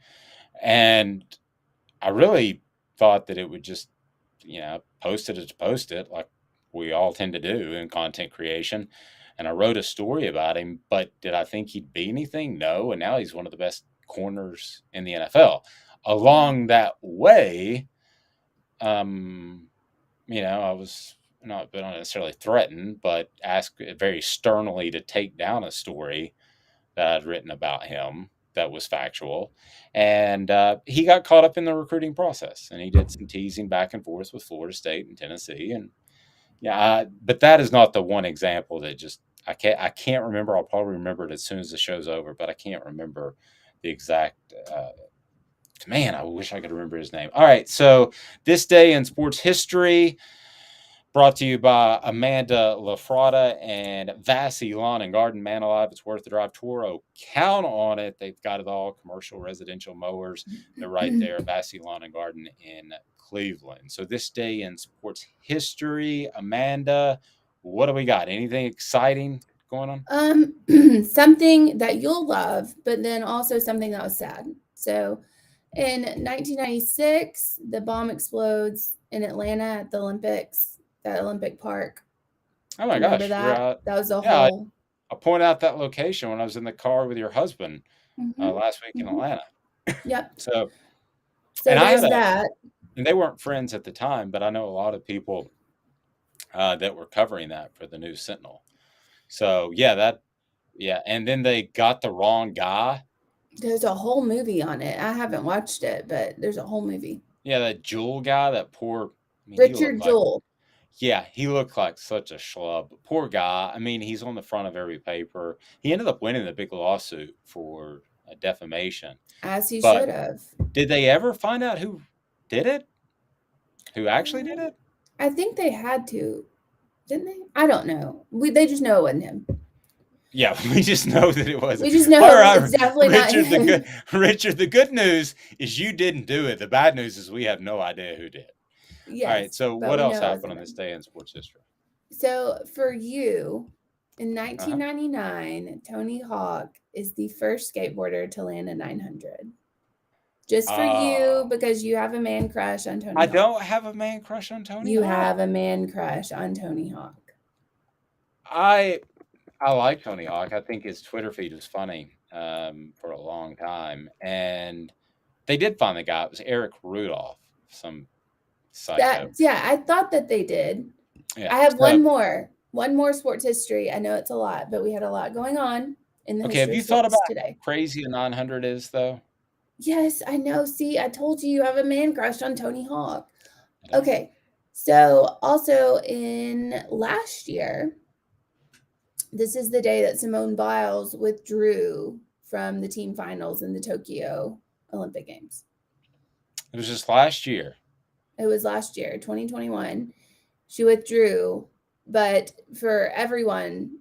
And I really thought that it would just, post it like we all tend to do in content creation. And I wrote a story about him, but did I think he'd be anything? No. And now he's one of the best corners in the NFL. Along that way, I was not necessarily threatened, but asked very sternly to take down a story that I'd written about him that was factual. And he got caught up in the recruiting process, and he did some teasing back and forth with Florida State and Tennessee. And but that is not the one example that just I can't remember. I'll probably remember it as soon as the show's over, but I can't remember the exact. Man, I wish I could remember his name. All right, so this day in sports history, brought to you by Amanda LaFratta and Vassy Lawn and Garden. Man alive, it's worth the drive. Toro, count on it. They've got it all. Commercial, residential mowers. They're right there. Vassy Lawn and Garden in Cleveland. So this day in sports history, Amanda, what do we got? Anything exciting going on? Something that you'll love, but then also something that was sad. So in 1996, the bomb explodes in Atlanta at the Olympics, that Olympic Park. Oh my gosh. That was a whole. I pointed out that location when I was in the car with your husband last week in Atlanta. Yep. So there's that. And they weren't friends at the time, but I know a lot of people that were covering that for the News Sentinel. So and then they got the wrong guy. There's a whole movie on it. I haven't watched it, but there's a whole movie. Yeah, that Jewel guy, that poor Richard Jewell. Yeah, he looked like such a schlub. Poor guy. I mean, he's on the front of every paper. He ended up winning the big lawsuit for defamation. As he should have. Did they ever find out who did it? Who actually did it? I think they had to. Didn't they? I don't know. They just know it wasn't him. Yeah, we just know that it wasn't. We just know it's definitely Richard, not him. Richard, the good news is you didn't do it. The bad news is we have no idea who did. Yes, all right, so what else happened on this day in sports history? So for you, in 1999, Tony Hawk is the first skateboarder to land a 900. Just for you, because you have a man crush on Tony Hawk. I don't have a man crush on Tony Hawk. You have a man crush on Tony Hawk. I like Tony Hawk. I think his Twitter feed was funny for a long time. And they did find the guy. It was Eric Rudolph, some psycho. I thought that they did. Yeah, I have one more sports history. I know it's a lot, but we had a lot going on in the history. Have you thought about today? How crazy a 900 is, though? Yes, I know. See, I told you have a man crush on Tony Hawk. Okay, so also in last year, this is the day that Simone Biles withdrew from the team finals in the Tokyo Olympic Games. It was just last year. It was last year, 2021. She withdrew, but for everyone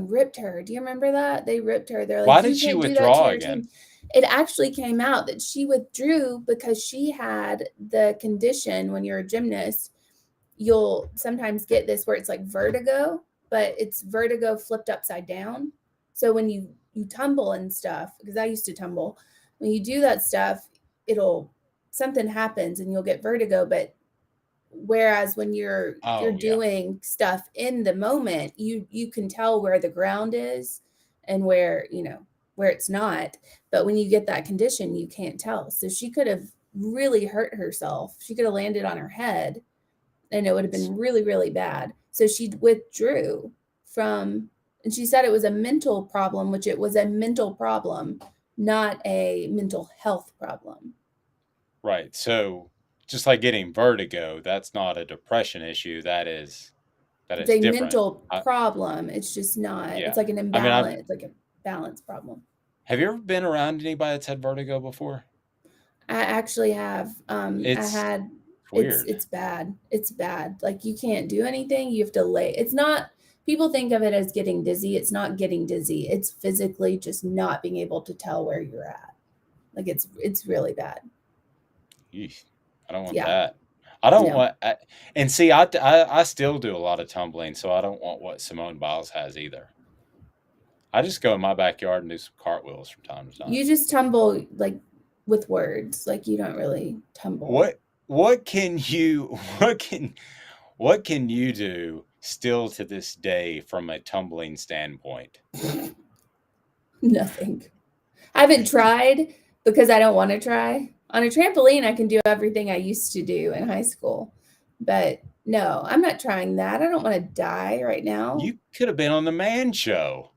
ripped her. Do you remember that? They ripped her. They're like, why did she withdraw again? It actually came out that she withdrew because she had the condition when you're a gymnast. You'll sometimes get this where it's like vertigo, but it's vertigo flipped upside down. So when you tumble and stuff, because I used to tumble, when you do that stuff, something happens and you'll get vertigo. But whereas when you're doing stuff in the moment, you can tell where the ground is and where it's not. But when you get that condition, you can't tell. So she could have really hurt herself. She could have landed on her head and it would have been really, really bad. So she withdrew and she said it was a mental problem, which it was a mental problem, not a mental health problem. Right. So just like getting vertigo, that's not a depression issue. That is It's a different. mental problem. It's just not. Yeah. It's like an imbalance. It's like a balance problem. Have you ever been around anybody that's had vertigo before? I actually have. Weird. It's bad. It's bad. Like you can't do anything. You have to lay. It's not. People think of it as getting dizzy. It's not getting dizzy. It's physically just not being able to tell where you're at. Like it's really bad. Yeesh. I don't want that. I don't want. And see, I still do a lot of tumbling, so I don't want what Simone Biles has either. I just go in my backyard and do some cartwheels from time to time. You just tumble like with words, like you don't really tumble. What can you do still to this day from a tumbling standpoint? Nothing. I haven't tried because I don't want to try. On a trampoline, I can do everything I used to do in high school. But no, I'm not trying that. I don't want to die right now. You could have been on the Man Show.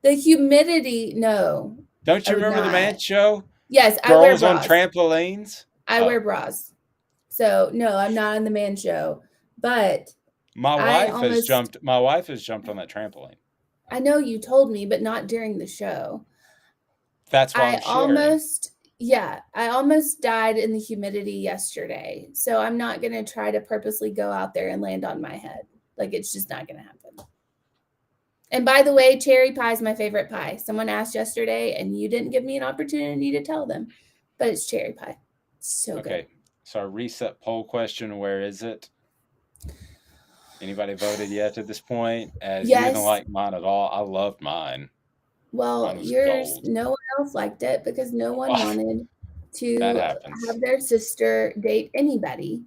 The humidity, no. Don't you remember the Man Show? Yes, I wear bras. Girls on trampolines? I wear bras. So, no, I'm not on the Man Show. But my wife has jumped on that trampoline. I know you told me, but not during the show. That's why I almost died in the humidity yesterday. So I'm not going to try to purposely go out there and land on my head. Like, it's just not going to happen. And by the way, cherry pie is my favorite pie. Someone asked yesterday, and you didn't give me an opportunity to tell them. But it's cherry pie. So good. Okay. So our reset poll question, where is it? Anybody voted yet at this point? As you didn't like mine at all. I loved mine. Well, yours, no one else liked it because no one wanted to have their sister date anybody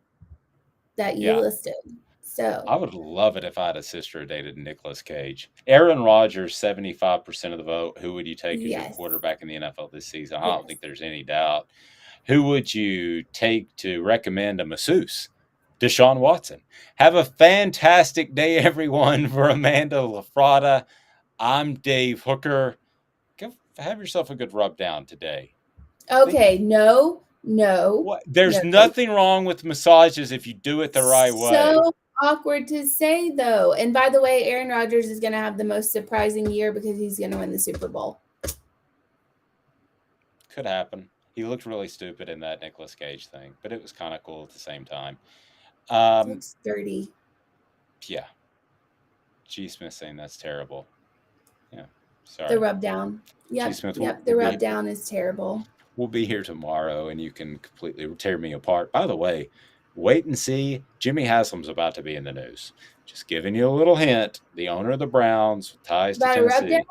that you listed. So I would love it if I had a sister who dated Nicolas Cage. Aaron Rodgers, 75% of the vote. Who would you take as your quarterback in the NFL this season? I don't think there's any doubt. Who would you take to recommend a masseuse? Deshaun Watson. Have a fantastic day, everyone. For Amanda LaFratta, I'm Dave Hooker. Have yourself a good rub down today. Okay, no. There's nothing wrong with massages if you do it the right way. So awkward to say, though. And by the way, Aaron Rodgers is going to have the most surprising year because he's going to win the Super Bowl. Could happen. He looked really stupid in that Nicolas Cage thing, but it was kind of cool at the same time. Looks dirty. Yeah. G. Smith saying that's terrible. Yeah. Sorry. The rub down. Yep. The rub down is terrible. We'll be here tomorrow, and you can completely tear me apart. By the way, wait and see. Jimmy Haslam's about to be in the news. Just giving you a little hint. The owner of the Browns with ties to Tennessee.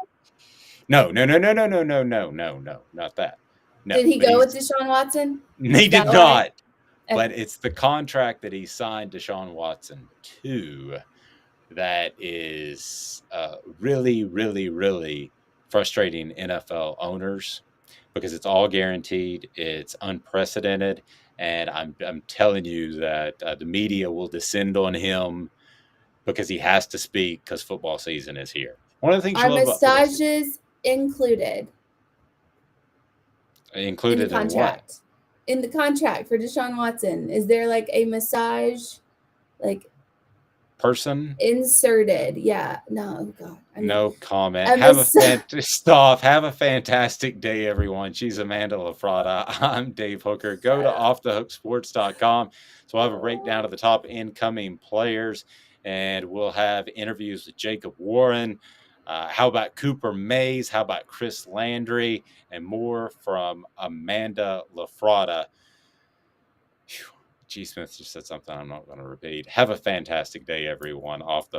No, not that. No, did he go with Deshaun Watson? He did not. But it's the contract that he signed Deshaun Watson to that is really, really, really frustrating NFL owners because it's all guaranteed. It's unprecedented. And I'm telling you that the media will descend on him because he has to speak because football season is here. One of the things are massages included? Included in the contract. What? In the contract for Deshaun Watson, is there like a massage, like person inserted? Yeah. No, God. No comment. Have a fantastic day, everyone. She's Amanda LaFratta. I'm Dave Hooker. Go to offthehooksports.com. So we'll have a breakdown of the top incoming players, and we'll have interviews with Jacob Warren. How about Cooper Mays? How about Chris Landry? And more from Amanda LaFratta. G. Smith just said something I'm not going to repeat. Have a fantastic day, everyone. Off the